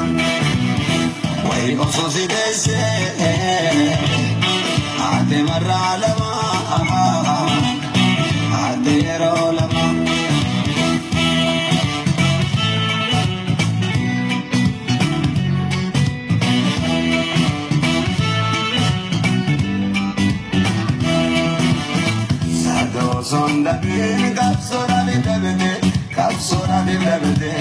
way osodese ati maralama ati rolama sonda kapsora bibede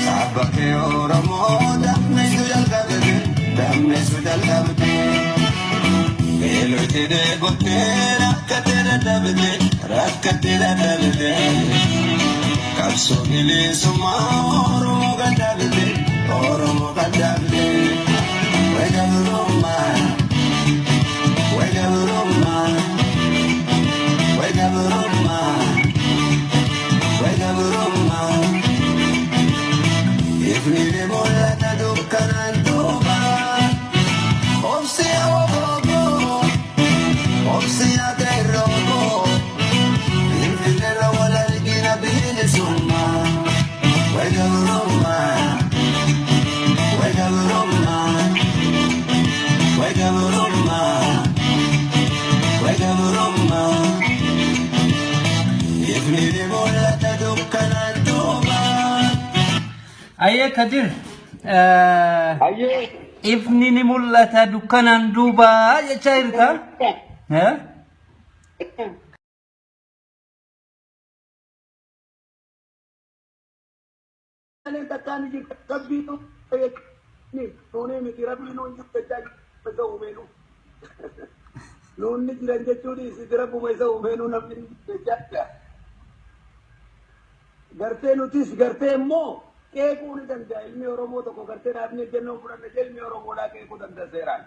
sabake oromo damne sujal kabde elote de gote rakate dabde kapso gile suma oromo gadabde wegaluroma if we molla ta dukkanan duba obsia terrogo if we wala rigina bin summa wegaluroma if we molla ta dukkanan duba Aye Kadir, Aye. ifni ni mul'ata dukkanaan duuba jechaa jirta? Kalian takkan kabbi tu ni tone mi tirabi no njuk tajaj pesa umenu non ni tiranje chudi si tirabu pesa umenu nabi tajja garte nutis garte mo ke ko ni danda ilmi oromo to ko garte rabne jenno pura ne ilmi oromo da ke ko danda seran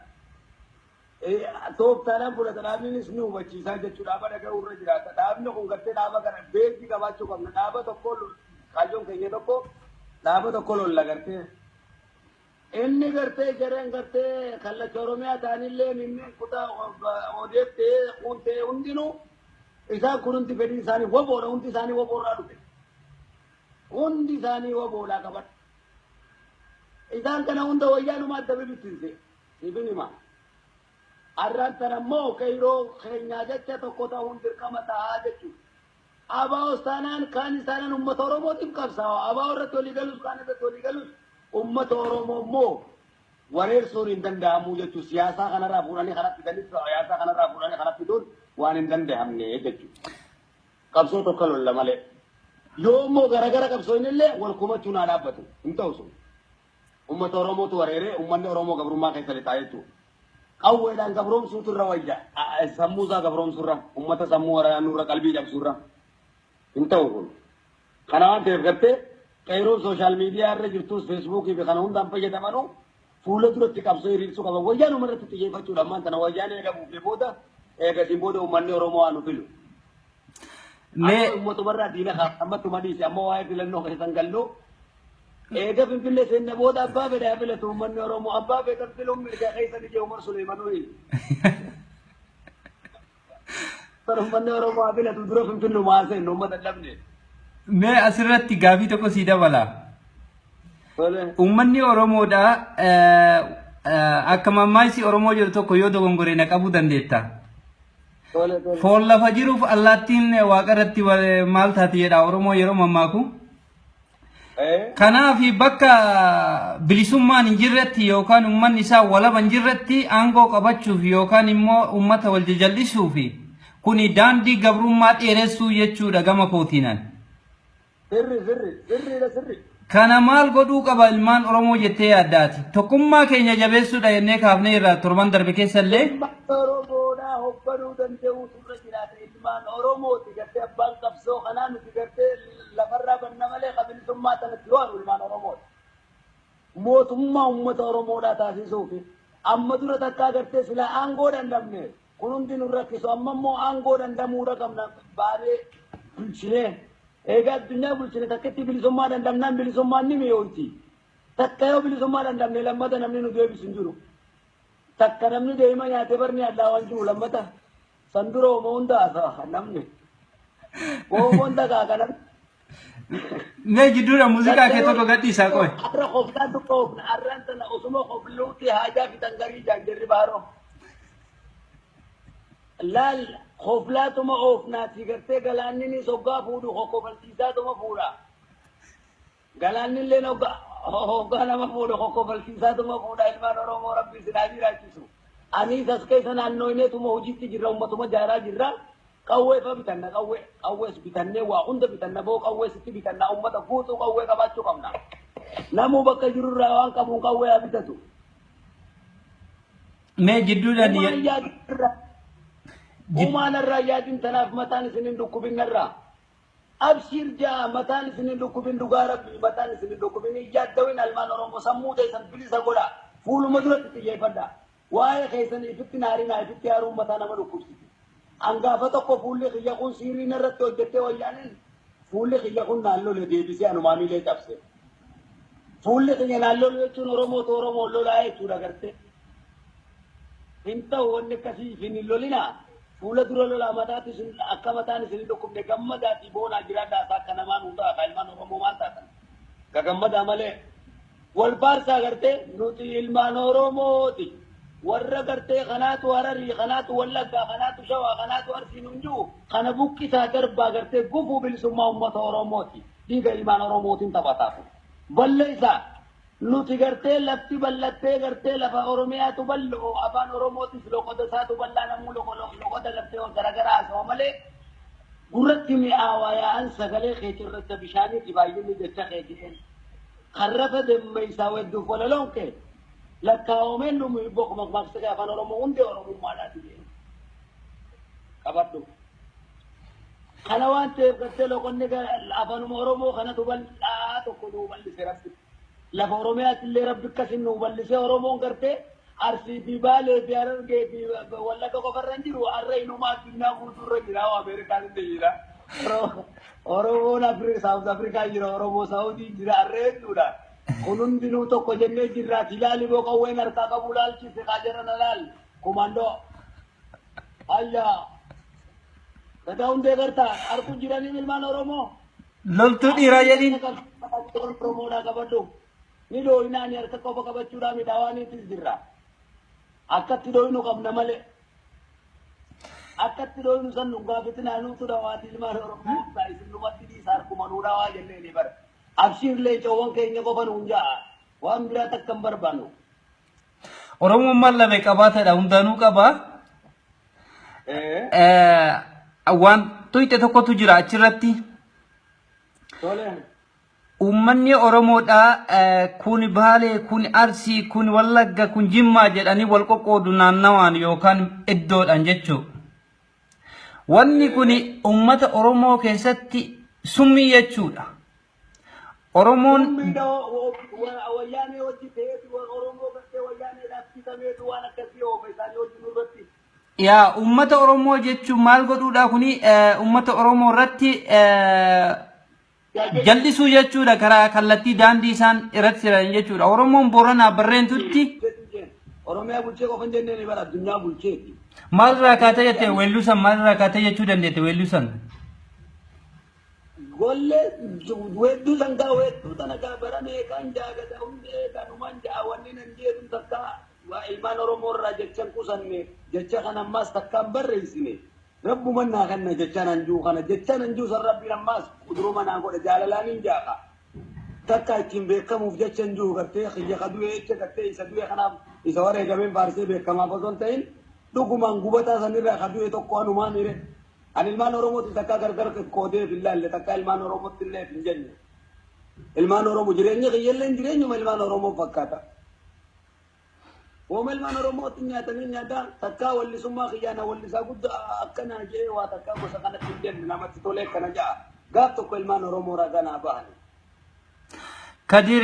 top tara pura tarabni ni snu bachi sa je chuda ba daga urra jira ta dabne ko garte daba kana beki ka bacho kam daba to ko kajon ke ye to ko daba to ko lagarte inni garte jaren garte kalla choromya tanille ninne kuta odete unte undinu isa kurunti bedi sani wo bora unti sani wo bora dute undi sani wo bora kabat idan kana unda wayanu ma dabe bitinse ibni ma arran tanammo kairo khenya jette to kota undir kamata ajechu aba ostanan kan sanan ummat oromo tim kabsa aba orto ligalus kan to ligalus ummat oromo mo warer surin dandamu jechu siyasa kana ra burani kharat tani siyasa kana ra burani kharat tudun wanin dande hamne jechu kabso to kalolla male yomo garagara kabso inille wal kuma tuna dabatu intawso ummat oromo to warere umman oromo gabruma kay tali tayetu awwedan gabrom sutur rawaya samuza gabrom surra ummata samu wara nura qalbi jab surra intawun kana ante gatte kairo social media re jirtu facebook bi kana hundam pa jedamanu fuula duratti qabso irisu qaba wayanu marati tiye fachu lamman tana wayane ga bu boda ega simbodo umanni oromo anu filu me ummato barra dina kha amatu madisi amma waye dilanno kay sangallo ega finfille senne boda abba be da bele to umanni oromo abba be tabtilum mi ga kaysa di umar sulaiman wi tar umanni oromo abile to duro finfillu maase no mata labne me asirratti gaafii tokko sii dabala. Uummanni Oromoodha akka mammaayisi Oromoo jiru tokko yoo dogongore na qabuu dandeetta. Foon lafa jiruuf allaattiin waaqarratti maal taati jedha Oromoo yeroo mammaaku. Kanaaf bakka bilisummaan hin jirretti yookaan uummanni isaa walaba hin jirretti aangoo qabachuuf yookaan immoo uummata wal jajallisuuf kuni daandii gabrummaa dheeressuu jechuudha gama kootiinan. Sirri. Kana maal godhuu qaba ilmaan Oromoo jettee yaaddaati. Tokkummaa keenya jabeessuudha jennee kaafnee irraa torban darbe keessallee. Oromoodhaa hogganuu danda'u turre jiraate ilmaan Oromooti gartee abbaan qabsoo kanaa nuti gartee lafarraa banna malee qabilisummaa tanatti waan ilmaan Oromooti. Mootummaa uummata Oromoodhaa taasisuufi amma dura takkaa gartee silaa aangoo dandamne kun hundi nu rakkisu amma immoo aangoo dandamuudha qabna baaree bulchinee. Ega dunia bulchine takketti bilisummaa dandamnaan bilisummaan ni mi'ooti. Takka yoo bilisummaa dandamne lammata namni nu deebisu hin jiru. Takka namni deema nyaatee barni addaa waan jiru lammata. Sanduro monda asa namni. Wo monda ka kanan. Me jidura musika ke to gadi sa koy. Arra khofta to ko arran tan usumo khofluti haja bitangari janjeri baro. Lal khofla to ma of na tigarte galani ni soga fudu khoko baltisa to ma pura. Galani le no hoga na ma fudu khoko baltisa to ma pura ilman oromo rabbi sinaji rakisu. Ani saske san annoine to ma hujiti jirra umma to ma jara jirra. Kawwe fa bitanna kawwe bitanne wa hunda bitanna bo kawwe sitti bitanna ummata fuutu kawwe qabachu qabna. Namu bakka jirurra waan qabu kawwe abitatu. Me jidura ni Umana rayatin tanaf matan sinin dukubin narra. Abshir ja matan sinin dukubin dugara matan sinin dukubin ijadawin alman oromo sammu de san bilisa goda. Fulu madrat tiye fadda. Wae khaysan ifitti narina ifitti arum matan ama dukubsi. Anggafa tokko fulli khiyya kun siri narratti hojjette wayyanin fulli khiyya kun naallo le deebise anumami le cabse. Fulli khiyya naallo le jechuun oromoo lolaa jechuudha garte. Hinta wanni akkasii fin hin lolina. Fuula dura lolaa mataatti sun akka mataan isin dhukkubne gammadaati boonaa jiraadhaa isaa akka namaan hundaa akka ilmaan oromoo maal taatan. Ka gammadaa malee wal faarsaa gartee nuti ilmaan oromooti. Warra gartee kanaatu hararii kanaatu wallaggaa kanaatu shawaa kanaatu arsiin hunjuu kana buqqisaa darbaa gartee gufuu bilisummaa uummata oromooti. Dhiiga ilmaan oromootiin taphataaf. Balleessaa nuti gartee lafti ballattee gartee lafa oromiyaatu bal'oo afaan oromootis loqoda isaatu bal'aa namuu loqoda gartee garagaraa haasawaa malee gurratti mi'aawaa yaa'an sagalee keetirratti bishaaniiti baay'inni jecha keetiin. Karrafa demmeessaa wedduuf walaloon kee. Lakkaa'oomeen nu bokk maqmaqsee afaan oromoo hundee oromummaadhaati jedhu qabadhu. Kana waan ta'eef gartee loqonni afaanuma oromoo kanatu bal'aa tokko nuu bal'ise rabbi. Lafa oromiyaatti illee rabbi akkasin nuu bal'isee oromoon gartee arsii fi baalee fi harargee fi wallagga qofarra hin jiru har'a inumaa addunyaa guutuurra jira waa Ameerikaan illee jira. Oromoon Saawuz Afrikaa jira Oromoo Saawuzii jira har'a hedduudha. Kunun dinuu tokko jennee jirra tilaali boo qawween harkaa qabu laalchise kaajara na laal kumandoo ayyaa gadaa hundee gartaa harku jiranii ilmaan oromoo loltuu dhiiraa jedhin oromoodhaa qabadhu ni dooyinaani harka qofa qabachuudhaa midhaawaaniitis jirra akkatti dooyinu qabna malee akkatti dooyinu san nu gaafatinaa nuutu dhawaati ilmaan oromoo isin dhumatti dhiisa harkuma nuudhaa waa jennee ni bara. Abshir le cowwan keenya qofan hunjaa waan biraa takka hin barbaannu. Oromoon maal labe qabaatadha hundaanuu qaba. Waan tuyte tokkotu jira achirratti. Uummanni Oromoodha kun Baalee kun Arsii kun Wallagga kun Jimmaa jedhanii wal qoqqoodu naannawaan yookaan iddoodhaan jechuudha. Wanni kun uummata Oromoo keessatti summii jechuudha. Oromoon wayyaanee hojii ta'eetu Oromoo gartee wayyaanee dhaabsisameetu waan akkasii oofa isaanii hojii nurratti. Yaa uummata Oromoo jechuun maal godhuudha kuni uummata Oromoo irratti jallisuu jechuudha karaa kallattii daandii isaan irratti jiran jechuudha. Oromoon Booranaa Barreentutti. Oromiyaa bulchee qofa hin jennee ni bara addunyaa bulcheeti. Maal irraa kaatee jettee weellusan maal irraa kaatee jechuu dandeette weellusan? Golle weddu sangaa weddu tanagaa baramee kan jaagata hundee kanumaan jaawwanni nan jedhu takka ilmaan oromoo irraa jechan qusanne jecha kan ammaas takkaan barreessine rabbuma naa kanna jechaan anjuu kana jechaan anjuu san rabbiin ammaas kuduruma naa godhe jaalalaan hin jaaqa takka ittiin beekamuuf jecha anjuu gartee xiyya kadu'ee jecha gartee isa du'e kanaaf isa wareegameen faarsee beekamaaf osoo hin ta'in dhugumaan gubataa sanirraa kadu'e tokko anumaan hire. Ani ilmaan Oromooti takka gargar qoodee filaalle takka ilmaan Oromootti illee hin jenne. Ilmaan Oromoo jireenya kiyyallee jireenyuma ilmaan Oromoo fakkaata. Ooma ilmaan Oromootti nyaatanii nyaata takka wallisummaa kiyyaana wallisaa guddaa akkana jee waa takka gosa kanatti hin jenne namatti tolee akkana ja'a. Gaaf tokko ilmaan Oromoo raganaa bahani. Kadir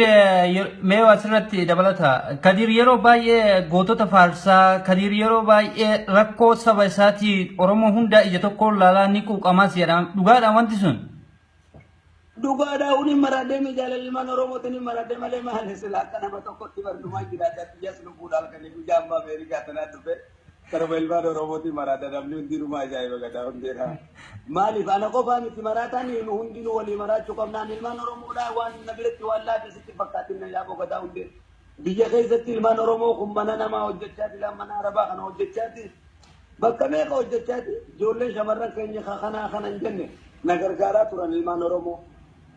mee asirratti dabalata. Kadir yeroo baay'ee gootota faarsaa, Kadir yeroo baay'ee rakkoo saba isaatii Oromoo hunda ija tokkoon laalaa ni quuqamaas jedhama. Dhugaadha wanti sun? Dhugaadha uni maradee jaalala ilmaan Oromootiin maradee malee maali sila akka nama tokkotti barnumaa jiraata xiyyaas lubbuudhaan kan guyyaa amma Ameerikaa tanaa dhufe. Terus ilmaan Oromooti maraata namni hundinuu ajaa'iba gadaa hundeedha. Maaliif ana qofaa miti maraataan nu hundinuu walii maraachuu qabnaan ilmaan Oromoodhaa waan na biratti waan laafisitti fakkaatin na yaaboo gadaa hundee. Biyya keessatti ilmaan Oromoo kun mana namaa hojjechaati mana Arabaa kana hojjechaati. Bakka meeqa hojjechaati ijoolleen shamarran keenya kanaa kana hin jenne na gargaaraa turan ilmaan Oromoo.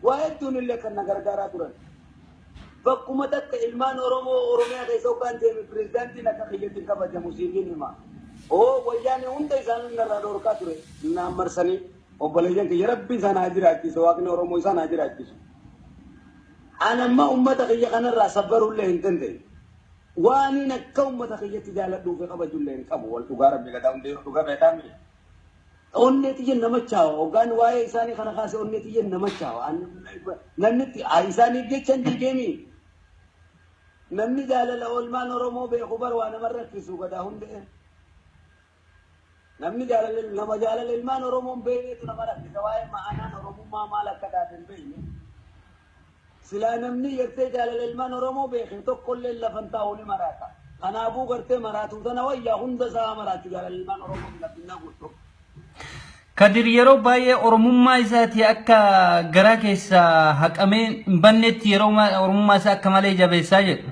Waa hedduun illee kan na gargaaraa turan. Bakkuma takka ilmaan Oromoo Oromiyaa keessa hoggaan deeme pirezidaantiin akka kiyyattiin kabajamu siifiin himaa. Wayyaanee hunda isaanii narraa dhorkaa ture naan marsanii obboleeyyan kiyya rabbiin isaan haa jiraachisu waaqni Oromoo isaan haa jiraachisu. Anamma ummata kiyya kanarraa sabbaruullee hin dandeenye. Waaniin akka ummata kiyyatti jaaladhuu fi kabajullee hin qabu wal dhugaa rabbi gadaa hundee dhugaa beekaa miti. Onneeti jen namachaawa hoggaan waa'ee isaanii kana kaase onneeti jen namachaawa namnitti isaanii jechan diigeemii. Namni jaalala olmaan Oromoo beeku bar waa nama rakkisu gadaa hundee. Namni nama jaalala ilmaan Oromoon beeku nama rakkisa waa'ee ma'anaan Oromummaa maal akka taateen beekne. Silaa namni yertee jaalala ilmaan Oromoo beeku tokkollee lafan taa'uu ni maraata. Kanaafuu gartee maraatuu sana wayyaa hunda isaa maraachuu jaalala ilmaan Oromoo lafinnaa guutuu. Kadir yeroo baay'ee Oromummaa isaati akka garaa keessa haqamee hin bannetti yeroo Oromummaa isaa akka malee jabeessaa jedhu.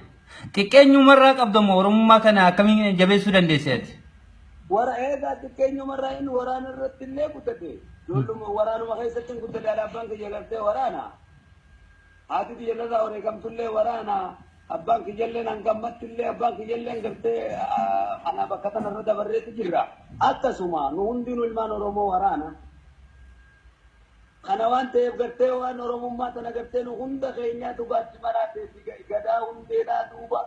Xiqqeenyumarraa qabdamoo Oromummaa kana akkamiin jabeessuu dandeesseeti? Wara eegaa xiqqeenyumarraa inni waraana irratti illee guddate. Ijoolluma waraanuma keessatti hin guddate abbaan kiyya gartee waraana. Haati kiyya irraa wareegamtullee waraana. Abbaan kiyyallee hangammattillee abbaan kiyyallee gartee ana bakka kanarra dabarreetti jirra. Akkasuma nu hundinuu ilmaan Oromoo waraana. Kana waan ta'eef gartee waan Oromummaa tana gartee nu hunda keenyaatu gaachi maraateetti gadaa hundeedhaa duuba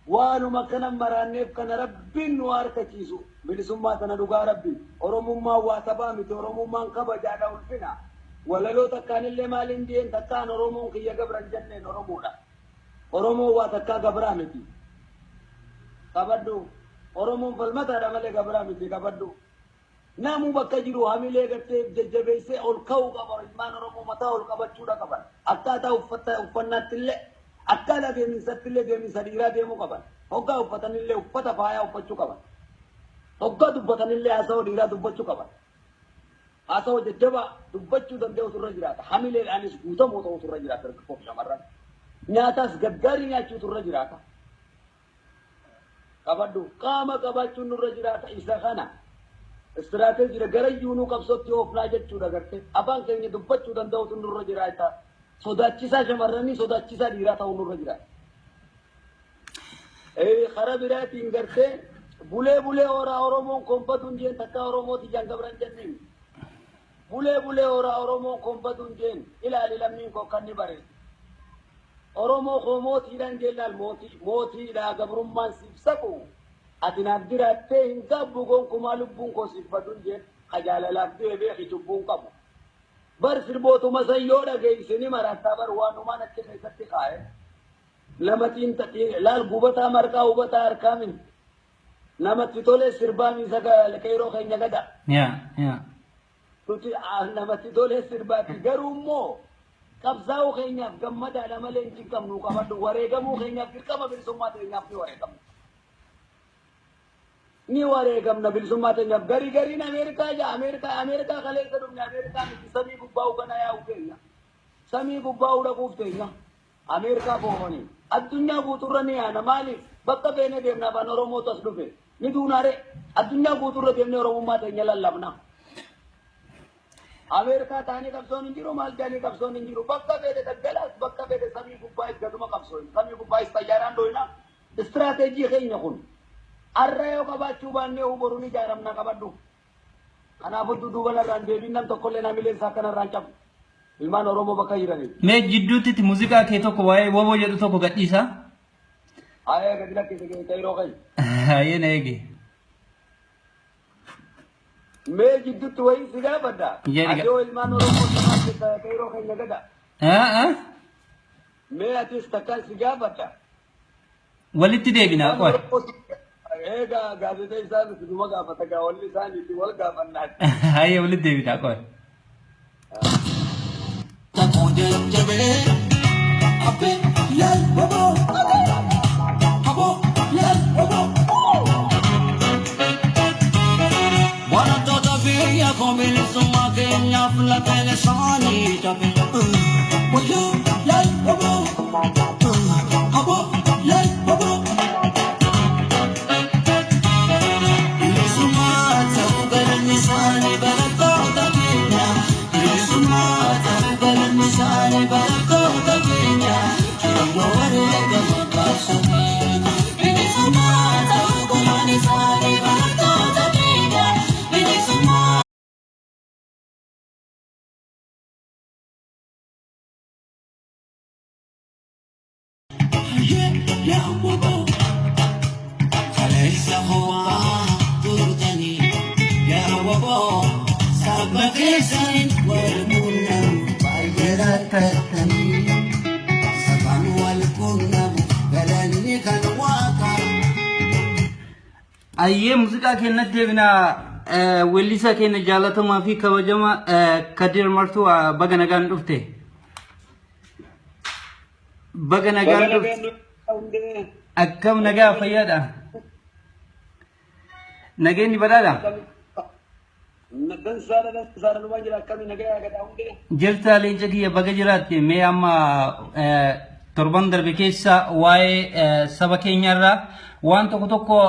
waanuma kana maraanneef kana rabbiin nu harkachiisu bilisummaa tana dhugaa rabbi Oromummaa waa sabaa miti Oromummaan kabajaadha ulfina walaloo takkaanillee maaliin diin takkaan Oromoon kiyya gabran jenneen Oromoodha. Oromoo waa takkaa gabraa miti. Kabaddu Oromoon falmataadha malee gabraa miti kabaddu. Namu bakka jiru hamilee gartee jajjabeessee ol ka'uu qaba ilmaan Oromoo mataa ol qabachuudha qaban. Akkaataa uffannaattillee akkaataa deeminsattillee deeminsa dhiiraa deemuu qaban. Hoggaa uffatanillee uffata faayaa uffachuu qaban. Hoggaa dubbatanillee haasawaa dhiiraa dubbachuu qaban. Haasawaa jajjabaa dubbachuu danda'u turre jiraata. Hamileedhaanis guutamuu ta'u turre jiraata dargaggoon shamarran. Nyaatas gaggaarii nyaachuu turre jiraata. Kabaddu qaama qabaachuun nurra jiraata isa kana. Istiraatejii garayyuunuu qabsootti oofnaa jechuudha gartee afaan keenya dubbachuu danda'utu nurra jiraata. Sodaachisaa shamarranii sodaachisaa dhiiraa ta'uu nurra jiraata. Karaa biraatiin gartee bulee horaa Oromoon konfatuun jeen takka Oromooti jaan gabran jenneen. Bulee horaa Oromoon konfatuun jeen ilaali lammiin koo kan ni bareedu. Oromoo koo mootiidhaan jeellaal mootiidhaa gabrummaan siif saqu. Ati naaf jiraattee hin qabbu gonkumaa lubbuun koo siffatuun jeen ajaalalaaf deebi'ee cubbuun qabu. Bar sirbootuma sayyoo dhageessini maraattaa bar waanumaan achi keessatti kaa'e. Lamatiin laal gubataa marqaa hubataa harkaa min. Namatti tolee sirbaa miisa qeeroo keenya gada. Nuti namatti tolee sirbaati garuu immoo qabsaa'uu keenyaaf gammadaadha malee hin qabnu qabaddu wareegamuu keenyaaf dirqama bilisummaa keenyaaf ni wareegamna. Ni wareegamna bilisummaa keenyaaf gariin Ameerikaa kaleessa dhufne Ameerikaa miti samii gubbaa kana yaa'u keenya. Samii gubbaa dhaquuf keenya Ameerikaa boonii addunyaa guuturra ni yaana maaliif bakka beene deemna afaan Oromootu as dhufe ni duunaare addunyaa guuturra deemne Oromummaa keenya lallabna. Ameerikaa taanii qabsoon hin jiru maal jaanii qabsoon hin jiru bakka beede daggalaas bakka beede samii gubbaa gaduma qabsoon samii gubbaa xayyaaraan dhoyna istiraatejii keenya kun arra yoo qabaachuu baannee boruun ijaaramna qabaddu kanaafuu duuba narraan deebiin nam tokkollee namileen isaa kanarraan cabu ilmaan Oromoo bakka jiraniif. Mee jidduutti muuziqaa kee tokko waa'ee woboo jedhu tokko gadhiisa. Ayee gadi lakkee qeyroo kee. Ayee na eege. Mee jidduutti wayii si gaafadha. Adoo ilmaan Oromoo sanaatti qeyroo keenya gada. Mee atis takkaan si gaafadha. Walitti deebinaa qoy. Egaa gaazexeessaan sinuma gaafata gaa walli isaaniitti wal gaafannaa. Ayee walitti deebinaa qoy. biyya koo bilisummaa keenyaaf lafeen isaanii cabe. Wayyoo lal oboo oboo lal oboo. Bilisummaa ta'uu galanni isaanii barattoota keenya. Bilisummaa ta'uu galanni isaanii barattoota keenya. Jireenyaa wareegama baasanii. Bilisummaa ta'uu galanni isaanii barattoota keenya. Bilisummaa. Yeah, wabo. Kaleessa hoomaa turtanii. Yeah, wabo. Sabba keessaniin wal quunnamu baay'ee rakkatanii. Sabaan wal quunnamu galanni kan waaqaa. Ayyee muuziqaa keenyatti deebinaa weellisaa keenya jaalatamaa fi kabajamaa Kadir Martuu baga nagaan dhufte. Baga nagaan dhufte. Akkam nagaa fayyaadha. Nageenyi badhaadha. Jirta leenca kiyya baga jiraatte mee amma torban darbe keessa waa'ee saba keenyarraa waan tokko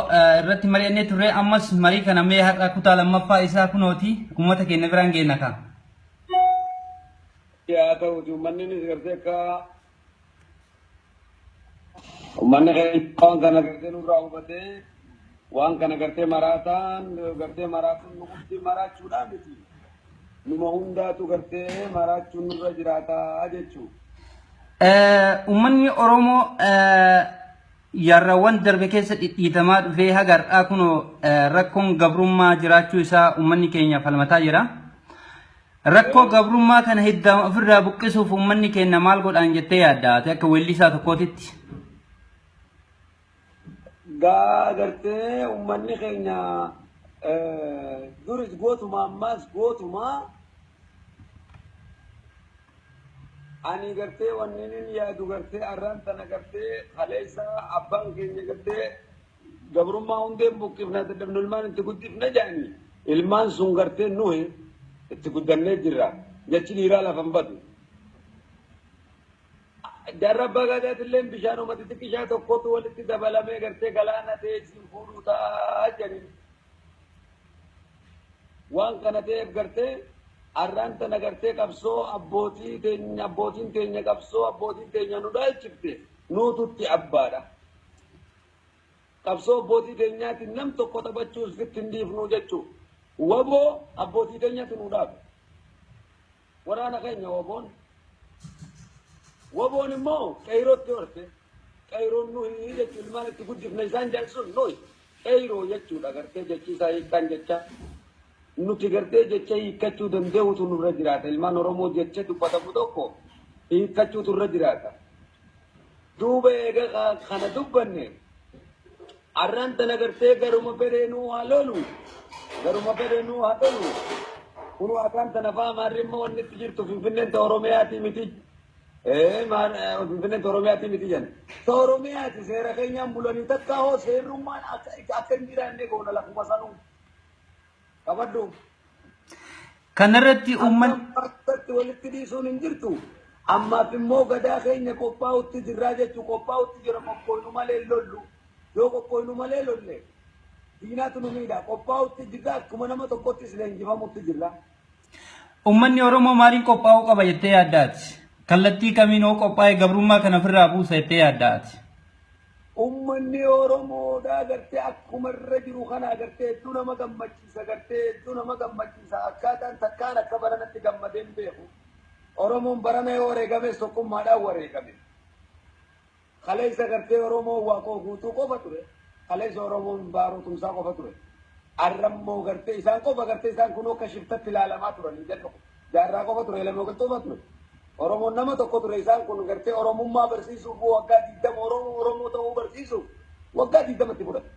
irratti mari'annee turre ammas marii kana mee har'a kutaa lammaffaa isaa kunooti uummata keenya biraan geenna ka. Yaa ta'uuti uummanni ni gartee akka uummanni keenya waan kana gartee nurraa hubatee waan kana gartee maraataan nuti maraachuudhaan miti. Numa hundaatu gartee maraachuun nurra jiraataa jechuudha. Uummanni Oromoo yarrawwan darbe keessa dhidhiitamaa dhufee haga har'aa kun rakkoon gabrummaa jiraachuu isaa uummanni keenya falmataa jira. Rakkoo gabrummaa kana hiddama ofirraa buqqisuuf uummanni keenya maal godhaan jettee yaadda akka weellisaa tokkootitti? Gaa gartee uummanni keenya duris gootuma ammas gootuma ani gartee wanneen yaadu gartee arraan tana gartee kaleessa abbaan keenya gartee gabrummaa hundeen buqqifna dadhabnu ilmaan itti guddifna jaani ilmaan sun gartee nuhi itti guddannee jirra jechi dhiiraa lafan badu. Jarrabba gadaatillee bishaan uummata xixiqqishaa tokkotu walitti dabalamee gartee galaana ta'ee siin fuudhuu ta'a jedhani. Waan kana ta'eef gartee arraan tana gartee qabsoo abbootiin teenya qabsoo abbootiin teenya nu dhaalchifte nuututti abbaadha. Qabsoo abbootii teenyaatiin nam tokko taphachuus fitti hin dhiifnu jechuu. Waboo abbootii teenyatti nu dhaabe. Waraana keenya waboon. Waboon immoo qeyrootti horte. Qeyroon nuyi jechuun ilmaan itti guddifne isaan jaarsun nuyi qeyroo jechuudha gartee jechiisaa hiikkaan jecha. Nuti gartee jecha hiikkachuu danda'utu nurra jiraata. Ilmaan Oromoo jecha dubbatamu tokko hiikkachuutu nurra jiraata. Duuba eega kana dubbanne arraan tana gartee garuma fedheenuu haa lolu. Garuma fedheenuu haa lolu. Kunu arraan tana fa'aa maarri immoo wanni itti jirtu Finfinneen ta'e Oromiyaatii miti. Finfinneen ta'e Oromiyaatii miti jenna. Ta'e Oromiyaati seera keenyaan bulanii takka hoo seerrummaan akka hin jiraanne goona lafuma sanuu. Kabaddu. Kanarratti uummanni walitti dhiisuun hin jirtu. Ammaaf immoo gadaa keenya qophaa'utti jirraa jechuu qophaa'utti jira qophooynu malee lollu. Yoo qophooynu malee lolle diinaatu nu miidha. Qophaa'utti jirra akkuma nama tokkottis leenjifamutti jirra. uummanni Oromoo maaliin qophaa'uu qaba jettee yaaddaati? Kallattii kamiinoo qophaa'ee gabrummaa kana ofirraa buusa jettee yaaddaati? Uummanni Oromoodhaa gartee akkuma irra jiru kana gartee hedduu nama gammachiisa akkaataan takkaan akka baranatti gammadee hin beeku. Oromoon barana yoo wareegames tokkummaadhaan wareegame. Kaleessa gartee Oromoo waaqoo guutuu qofa ture. Kaleessa Oromoon baaruu tumsaa qofa ture. Arrammoo gartee isaan qofa gartee isaan kunoo akka shiftatti ilaalamaa turanii jedhu. Jaarraa qofa ture lamoo qilxuuma ture. Oromoon nama tokko ture isaan kun gartee Oromummaa barsiisuuf waggaa 20 Oromoo ta'uu barsiisuuf waggaa 20tti fudhate.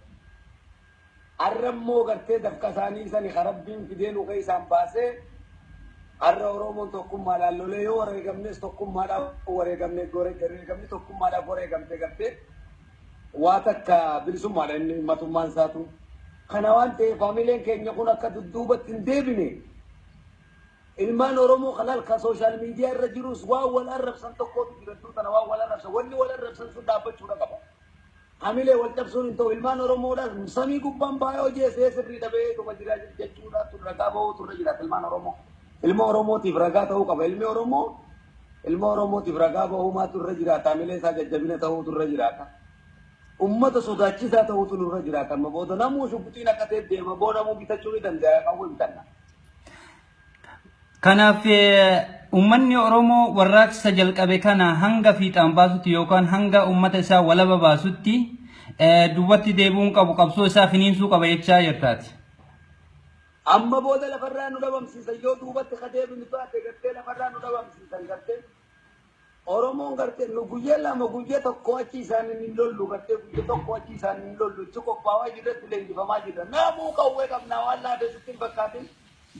Arrammoo gartee dafqa isaanii sani harabbiin fidee nu isaan baasee arra Oromoon tokkummaadhaan lolee yoo wareegamnes tokkummaadhaan wareegamne wareegamne tokkummaadhaan wareegamte gartee waa takka bilisummaadhaan inni matummaan isaatu kanawaan ta'e faamileen keenya kun akka dudduubatti hin deebine ilmaan Oromoo kanal ka sooshaal miidiyaa irra jirus waan wal arrabsan tokkootu jirattuu tana waan wal arrabsan wanni wal arrabsan sun dhaabbachuudha qaba. Hamilee wal cabsuun hin ta'u ilmaan Oromoodhaas samii gubbaan baay'ee hojii sirrii dhabee dhuma jira jechuudha ragaa bahuu turre jiraata ilmaan Oromoo. Ilma Oromootiif ragaa ta'uu qaba ilmi Oromoo ilma Oromootiif ragaa bahuumaa turre jiraata hamilee isaa jajjabina ta'uu turre jiraata. Ummata sodaachisaa ta'uutu nurra jiraata amma booda namuu shubbitiin akka ta'e deema booda namuu bitachuu ni danda'a qawwee bitanna. Kanaaf ummanni Oromoo warraaqsa jalqabe kana hanga fiixaan baasutti yookaan hanga ummata isaa walaba baasutti dubbatti deebi'uun qabu qabsoo isaa finiinsuu qaba jechaa jirtaati. Amma booda lafarraa nu dhabamsiisan yoo duubatti kadeebinu taate gartee lafarraa nu dhabamsiisan gartee Oromoon gartee nu guyyee lama guyyee tokko achi isaanii hin lollu gartee guyyee tokko achi isaanii hin lollu itti qophaa'aa jirratti leenjifamaa jira namuu qawwee qabnaa waan laafeessitti hin fakkaatin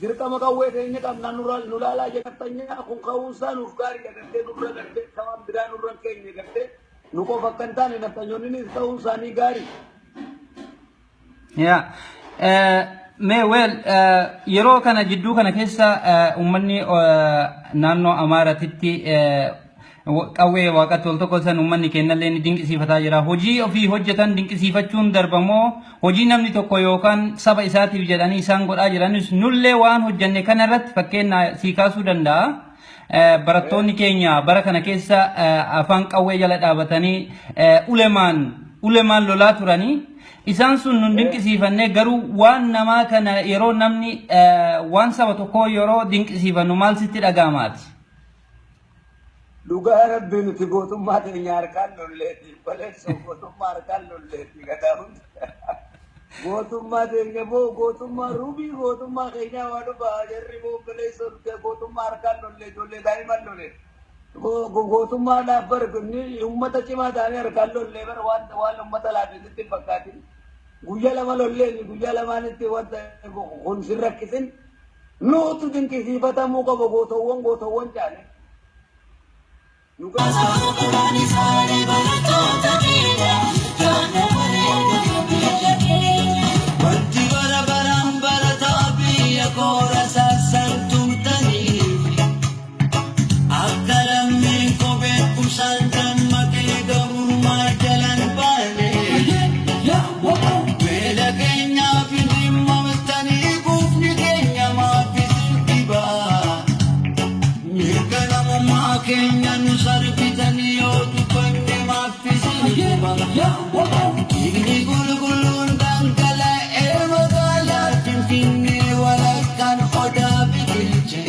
dirqama qawwee keenya qabnaa nu laalaa jedhatanyaa kun ka'uunsaa nuuf gaarii gartee nurra gartee samaan biraa nurra keenya gartee nu qofa akka hin taane naftanyoonnis ta'uun isaanii gaarii. Well, yeroo kana jidduu kana keessa ummanni naannoo Amaaratitti qawwee waaqatti wal tokko san ummanni kennallee ni dinqisiifataa jira. Hojii ofii hojjetan dinqisiifachuun darbamoo hojii namni tokko yookaan saba isaatiif jedhanii isaan godhaa jiranis nullee waan hojjenne kana irratti fakkeenya sii kaasuu danda'a. Barattoonni keenya bara kana keessa afaan qawwee jala dhaabatanii ulemaan lolaa turanii. Isaan sun nun dinqisiifannee garuu waan namaa kana yeroo namni waan saba tokko yeroo dinqisiifannu maal sitti dhaga'amaati? Dhugaa rabbii nuti gootummaa keenya harkaan lolleeti. Baleessoo gootummaa harkaan lolleeti. Gadaa'uun gootummaa keenya boo gootummaa rubii gootummaa keenya waa dhufaa jarri boo baleessoo gootummaa harkaan lollee ijoollee daa'iman lollee. Gootummaadhaaf barbaadni uummata cimaa ta'anii harkaan lollee bara waan uummata laafisitti hin fakkaatin. Guyyaa lama lolleen guyyaa lamaanitti wanta kun sin rakkisin nuutu dinqisiifatamuu qaba gootowwan caale. Wanti bara baraan barataa biyya koora saassantuutanii akka lammiin kophee kusaan dammaqee gabrummaa jalan baane beela keenyaaf dhimma murtanii guufni keenya maaffisiin dhibaa mirga namummaa keenya nu sarbitanii yoo dubbanne maaffisiin dhibaa dhiigni gulgulluun dhangala'ee magaalaa Finfinnee walakkaan odaa biqilche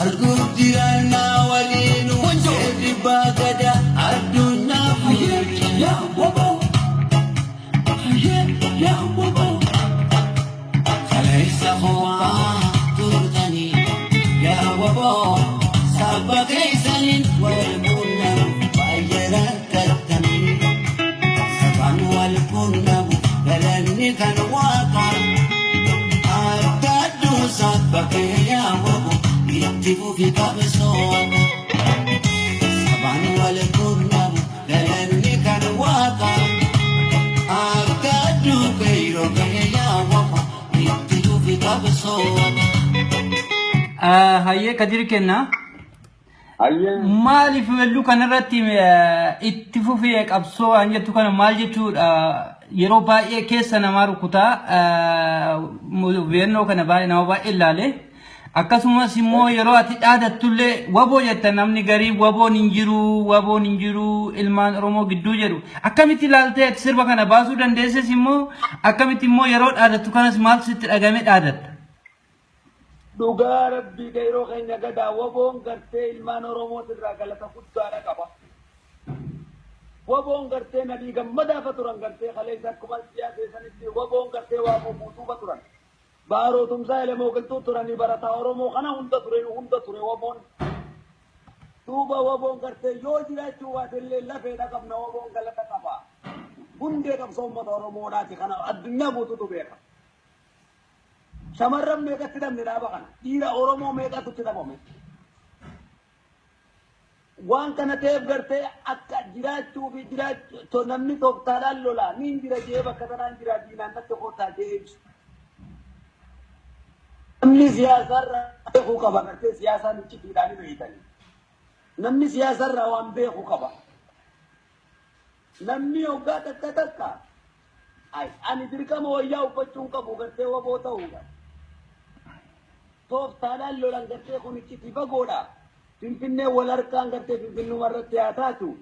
arguuf jirannaa waliin seerri baagada addunyaa fuulche. Kaleessa ho'aa turtanii yaa waboo saba keessaniin wal quunnamu baay'ee rakkatanii sabaan wal quunnamu galanni kan waaqaa adda adduu saba kee yaa waboo itti fufi qabsoota sabaan wal quunnamu galanni kan waaqaa adda adduu keeyiroo kee yaa waboo itti fufi qabsoota. Hayyee Kadir kenna. Hayyee. Maaliif welluu kanarratti itti fufee qabsoo waan jettu kana maal jechuudha yeroo baay'ee keessa namaa rukutaa beennoo kana baay'ee nama baay'ee ilaale akkasumas immoo yeroo ati dhaadattullee waboo jetta namni garii waboon hin jiru ilmaan Oromoo gidduu jedhu akkamitti ilaaltee sirba kana baasuu dandeesses immoo akkamitti immoo yeroo dhaadattu kanas maal sitti dhagame dhaadatta? Dhugaa rabbii yeroo keenya gadaa waboon gartee ilmaan Oromoo irraa galata guddaadha qaba. Waboon gartee nabii gammadaaf turan gartee kaleessa akkuma siyaasessanitti waboon gartee waa muutuuba turan. Baarootumsaa elemoo galtuu turanii barataa Oromoo kana hunda ture waboon. Duuba waboon gartee yoo jiraachuu waatillee lafeedha qabna waboon galata qaba. Hundee qabsoo uummata Oromoodhaati kana addunyaa guutuutu beeka. Shamarran meeqatti dhabne dhaaba kana dhiira Oromoo meeqatu itti dhabame waan kana ta'eef gartee akka jiraachuu fi jiraachuu namni tooftaadhaan lola niin jira jee bakka tanaan jira diinaan natti kootaa jee ibsu. Namni siyaasarra beekuu qaba gartee siyaasaan iccitiidhaan beeytanii. Namni siyaasarra waan beekuu qaba. Namni hoggaa takka ani dirqama wayyaa uffachuun qabu gartee waboo ta'uudha. Tooftaadhaan lolan gartee kun icciti fagoodha. Finfinnee wal harkaan gartee finfinnuma irratti haa taatu.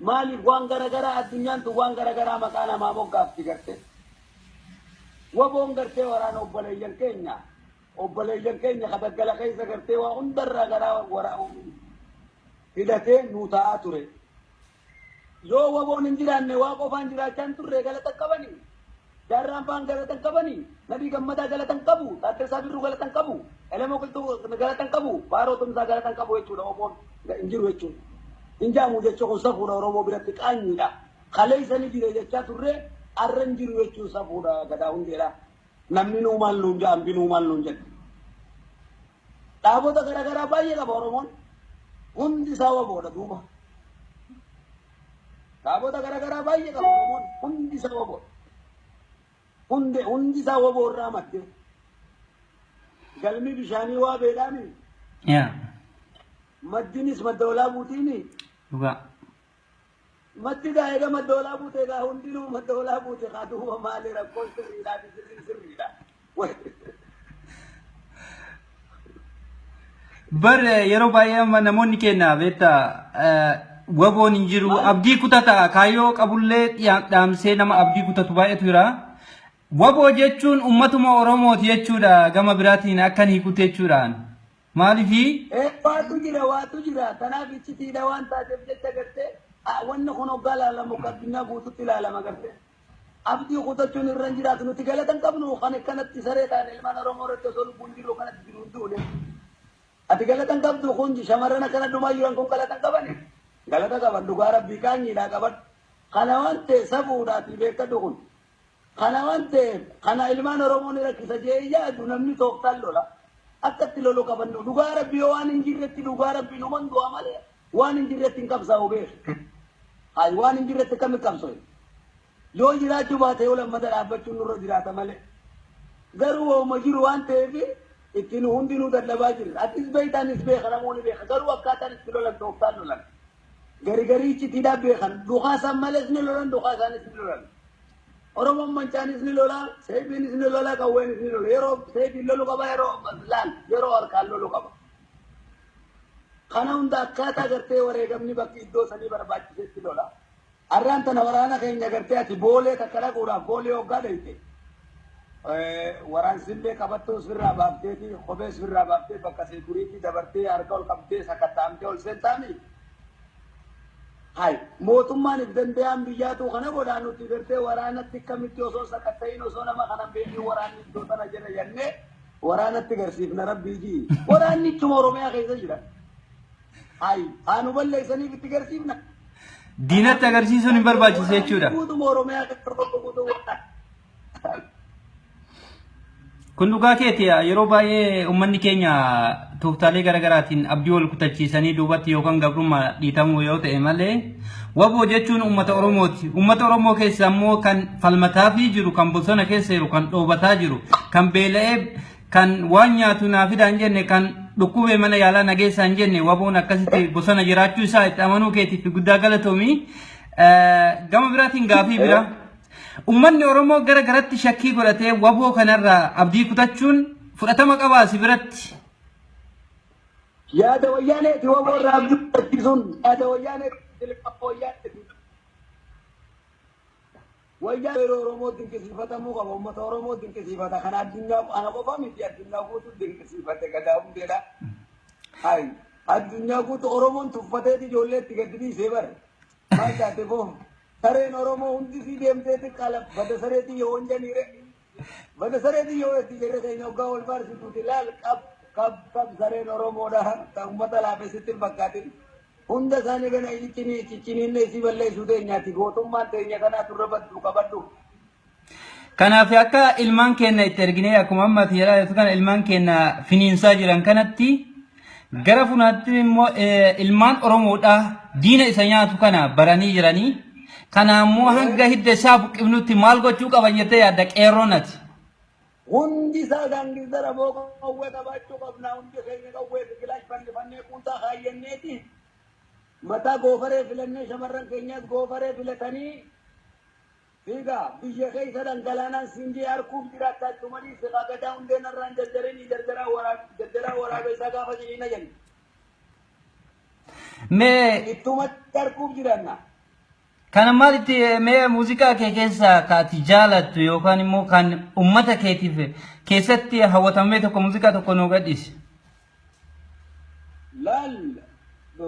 Maaliif waan garagaraa addunyaan tun waan garagaraa maqaa namaa moggaafti gartee. Waboon gartee waraana obboleeyyan keenya kadaggala keessa gartee waa hundarraa garaa waraa'u hidhatee nuu taa'aa ture. Yoo waboon hin jiraanne waa qofaan jiraachaan turre galata qabanii. Jaarraan faan galatan qabanii. Nabii gammadaa galatan qabu. Taatteessaa birruu galatan qabu. Elemoo qilxuu galatan qabu. Baaroo tumsaa galatan qabu jechuudha waboon hin jiru jechuudha. Hin jaamu jechuun kun safuudha Oromoo biratti qaanyiidha. Kaleessanii jire jechaa turre arra hin jiru jechuun safuudha gadaa hundeedha. Namni nuu maal nuun jaa hambi nuu maal nuun jedhu. Dhaabota garaagaraa baay'ee qaba Oromoon. Hundi isaa waboodha duuba. Dhaabota garaagaraa baay'ee qaba Oromoon. Hundi isaa waboodha. Hundi isaa waboo irraa madde. Galmi bishaanii waa beedhaani. Maddinis madda olaa buutiini. Maddi gaa eega madda olaa buute egaa hundinuu madda olaa buute haa duuba maali rakkoon sirriidhaa sirriidha. Bar yeroo baay'ee namoonni kenna beektaa waboon hin jiru abdii kutata kaayyoo qabullee dhaamsee nama abdii kutatu baay'eetu jira. Waboo jechuun ummatuma Oromooti jechuudha gama biraatiin akkan hiikute jechuudhaan. Maaliifi? Waatu jira. Kanaaf iccitiidha waan taateef jecha gartee wanni kun hoggaa ilaalamu addunyaa guututti ilaalama gartee. Abdii kutachuun irra hin jiraatu nuti galatan qabnu kan akkanatti saree taane ilmaan Oromoo irratti osoo lubbuun jiru kanatti jiru duune. Ati galatan qabdu kun shamarran akkana dhumaa jiran kun galatan qabani. Galata qaban dhugaa rabbii qaanyiidhaa qaban. Kana waan ta'e safuudhaati beekadhu kun. Kana waan ta'eef kana ilmaan Oromoo ni rakkisa jee yaadu namni tooftaan lola. Akkatti lolu qaban dhugaa rabbii waan hin jirretti dhugaa rabbii numan du'a malee waan hin jirretti hin qabsaa'u beeku. Hayi waan hin jirretti kam qabsoo. Yoo jiraachuu baate yoo lammata dhaabbachuun nurra jiraata malee. Garuu hooma jiru waan ta'eef ittiin hundinuu dadhabaa jiru. Atis beektaanis beeka namoonni beeka garuu akkaataan itti lolan tooftaan lolan. Garii iccitiidhaan beekan dhukaasaan malees ni lolan dhukaasaanis ni lolan. Oromoon mancaanis ni lola, seebiinis ni lola, qawweenis ni lola. Yeroo seebiin lolu qaba yeroo harkaan lolu qaba. Kana hunda akkaataa gartee wareegamni bakki iddoo sanii barbaachisetti lola. Arraan tana waraana keenya gartee ati boolee takka dhaquudhaaf boolee hoggaa dhayite. Waraansillee qabattuu sirraa baafteeti, kophee sirraa baaftee bakka seekuriitti dabartee harka ol qabdee sakattaamtee ol seentaami. Hai, mootummaan if danda'an biyyaatu kana godhaan nuti gartee waraanatti akkamitti osoo sakatta'in osoo nama kana beekni waraanni iddoo tana jira jennee waraanatti garsiifna rabbiiji. Waraanni ittuma Oromiyaa keessa jira. Hai, haanu balleessaniif itti garsiifna. Diinatti agarsiisuun hin barbaachise jechuudha. Guutuma Oromiyaa keessa guutuu Kun dhugaa keeti yeroo baay'ee uummanni keenya tooftaalee garaagaraatiin abdii wal kutachiisanii duubatti yookaan gabrummaa dhiitamuu yoo ta'e malee waboo jechuun uummata Oromooti. Uummata Oromoo keessa immoo kan falmataa fi jiru kan bosona keessa jiru kan dhoobataa jiru kan beela'ee kan waan nyaatu naa fidaa hin jenne kan dhukkubee mana yaalaa nageessaa hin jenne waboon akkasitti bosona jiraachuu isaa itti amanuu keetiif guddaa galatoomii. Gama biraatiin gaafii bira. Uummanni Oromoo gara garatti shakkii godhatee waboo kanarraa abdii kutachuun fudhatama qabaa si biratti. Yaada wayyaaneeti waboo irraa abdii kutachiisuun yaada wayyaaneeti silphapha wayyaaneeti. Wayyaan yeroo Oromoo dinqisiifatamuu qaba uummata Oromoo dinqisiifata kana addunyaa ana qofa miti addunyaa guutuu dinqisiifate gadaa hundeedha. Hayi addunyaa guutuu Oromoon tuffateeti ijoolleetti gadi dhiisee bare. Maal taate boo? Sareen Oromoo hundi si deemteeti qala bada sareetii yoo hinjaniire bada sareetii yoo itti jirre keenya hoggaa wal faarsituuti laal qab sareen Oromoodha kan uummata laafessitti fakkaatin hunda isaanii gana cicciniinne isii balleessuu teenyaati gootummaan teenya kanaa turre baddu qabaddu. Kanaaf akka ilmaan keenya itti erginee akkuma ammatti jedhaa jirtu kana ilmaan keenya finiinsaa jiran kanatti Gara funaatti immoo ilmaan Oromoodha diina isa nyaatu kana baranii jiranii. Kana ammoo hanga hidda isaa buqqifnutti maal gochuu qaban jettee yaadda qeerroonati. Hundi isaa daandii dara booqa qawwee qabaachuu qabna. Hundi keenya qawwee biqilaash fannifannee kuusaa kaayyanneeti. Mataa goofaree filannee shamarran keenyaas goofaree filatanii fiigaa biyya keessa dhangalaanaan siinjii harkuuf jiraattaa cumadii siqaa gadaa hundeen irraan jarjaranii jarjaraa waraabee isaa gaafa jedhina jenna. Mee Ittumatti harkuuf jiraanna. kana maalitti mee muuziqaa kee keessaa kaati jaalattu yookaan immoo kan ummata keetiif keessatti hawwatamee tokko muuziqaa tokko nuu gadhiisi. Laal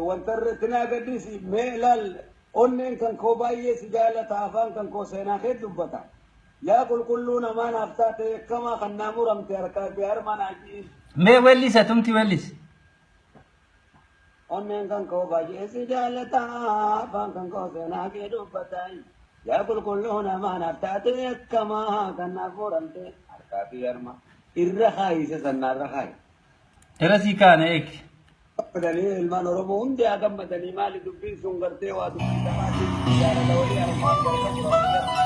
wanta irratti naa gadhiisi mee laal onneen kan koo baay'ee si jaalata afaan kan koo seenaa kee dubbata. Yaa qulqulluu namaa naaf taate akkamaa kan naa muramte harkaa fi harma naa ji'i. Mee weellisa tumti weellisi. Onnen kan koo baay'ee si jaalata afaan kan koo seenaa kee dubbata. Yaa qulqulluu namaa naaf taate akkamaa kan naa muramte harkaa fi harma. Irra haayise sannaarra haayi. Irra sii kaana eegi. Gammadanii ilmaan Oromoo hundi haa gammadanii maali dubbiin sun gartee waa dubbii dhamaatiin jaalala walii harmaan gargaara.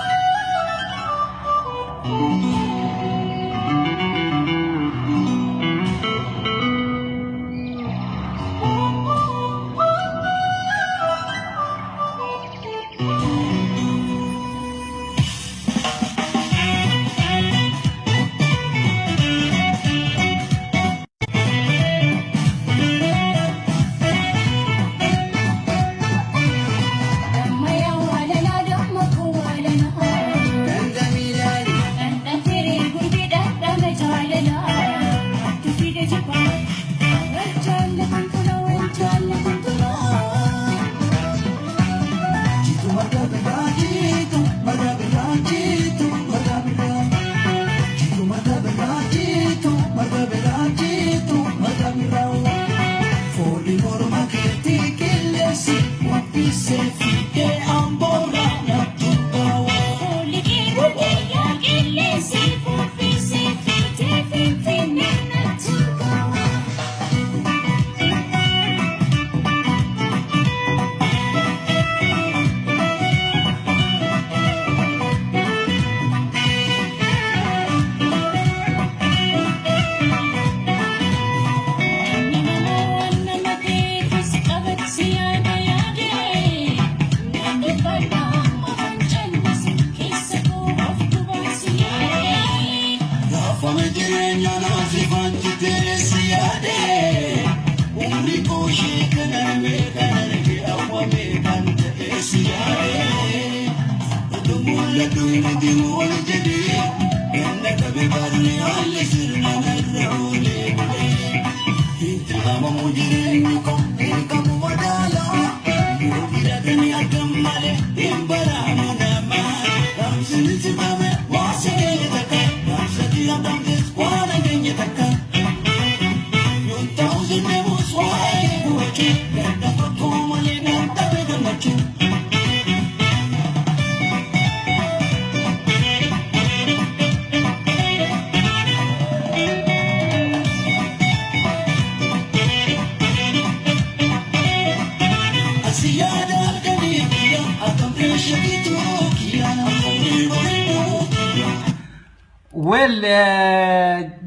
Well,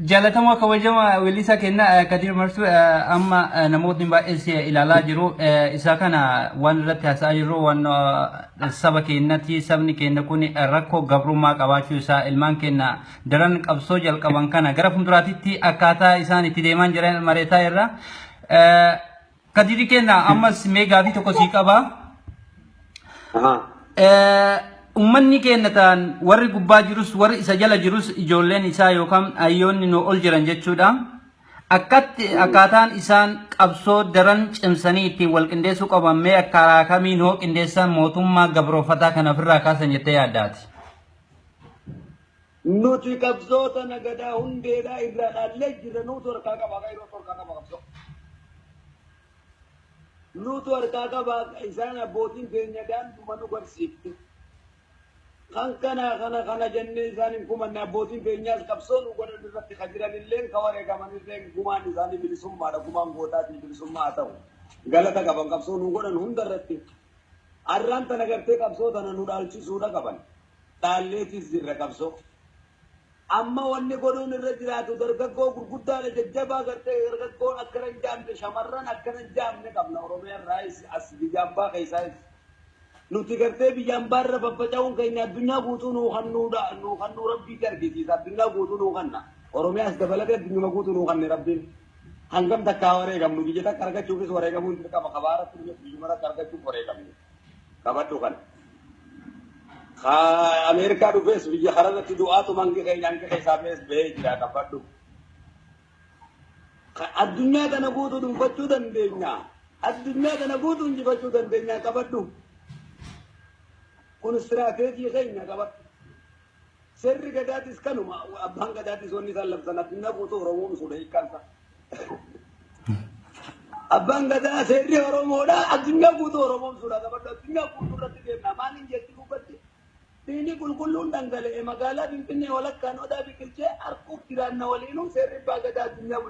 jalatama kabajama welisa kenna kadir marsu amma namootni baay'ee ilaalaa jiru isa kana waan irratti haasaa jiru waan saba keenyatti sabni keenya kun rakkoo gabrummaa qabaachuu isaa ilmaan keenya daran qabsoo jalqaban kana gara fuulduraatti akkaataa isaan itti deeman jiran mareetaa irra kadiri keenya ammas mee gaafii tokko sii qaba. Ummanni keenya ta'an warri gubbaa jirus warri isa jala jirus ijoolleen isaa yookaan ayyoonni nu ol jiran jechuudha. Akkaataan isaan qabsoo daran cimsanii ittiin wal qindeessuu qaban mee akkaataa kamiin hoo qindeessan mootummaa gabroofataa kana ofirraa kaasan jettee yaaddaati? Nuti qabsoota nagadaa hundeedhaa irraa dhaallee jira nutu harkaa qabaa qabsoo. Nutu harkaa qabaa isaan abbootiin keenya daanduma nu barsiifte. kana jennee isaaniin kumanne abbootiin keenyaas qabsoon godhan irratti kajiran illeen ka wareegaman illeen gumaan isaanii bilisummaadha gumaan gootaatiin bilisummaa haa ta'u galata qaban qabsoon godhan hunda irratti arraan tana gartee qabsoo tana nu dhaalchisuudha qaban dhaalleetis jirra qabsoo amma wanni godhuun irra jiraatu dargaggoo gurguddaadha jajjabaa gartee dargaggoon akkana hin jaamne shamarran akkana hin jaamne qabna oromiyaa irraayis as biyyambaa keessaayis nuti gartee biyyambaarra babbaca'uun keenya addunyaa guutuu nuu kannuu rabbii argisiisa addunyaa guutuu nuu kanna oromiyaas dabalatee addunyaa guutuu nuu kanne rabbiin hangam takkaa wareegamnu biyya takka argachuufis wareegamuun dirqama kabaaratti biyyuma takka argachuuf wareegamnu qabadhu kana Amerikaa dhufees biyya kanarratti du'aatu mangi keenya hanqi keessaa fees bahee jira qabadhu addunyaa kana guutuu dhuunfachuu dandeenya addunyaa kana guutuu injifachuu dandeenya qabadhu kun istirateejii keenya qabadhu sirri gadaatis kanuma abbaan gadaatis wanni isaan labsan addunyaa guutuu oromoon suudha hiikkaansa abbaan gadaa sirri oromoodha addunyaa guutuu oromoon suudha qabadhu addunyaa guutuu irratti deemna maaliin jechi dubbatti diinii qulqulluun dhangala'e magaalaa finfinnee walakkaan odaa biqilchee harkuuf jiraanna waliinuu sirri abbaa gadaa addunyaa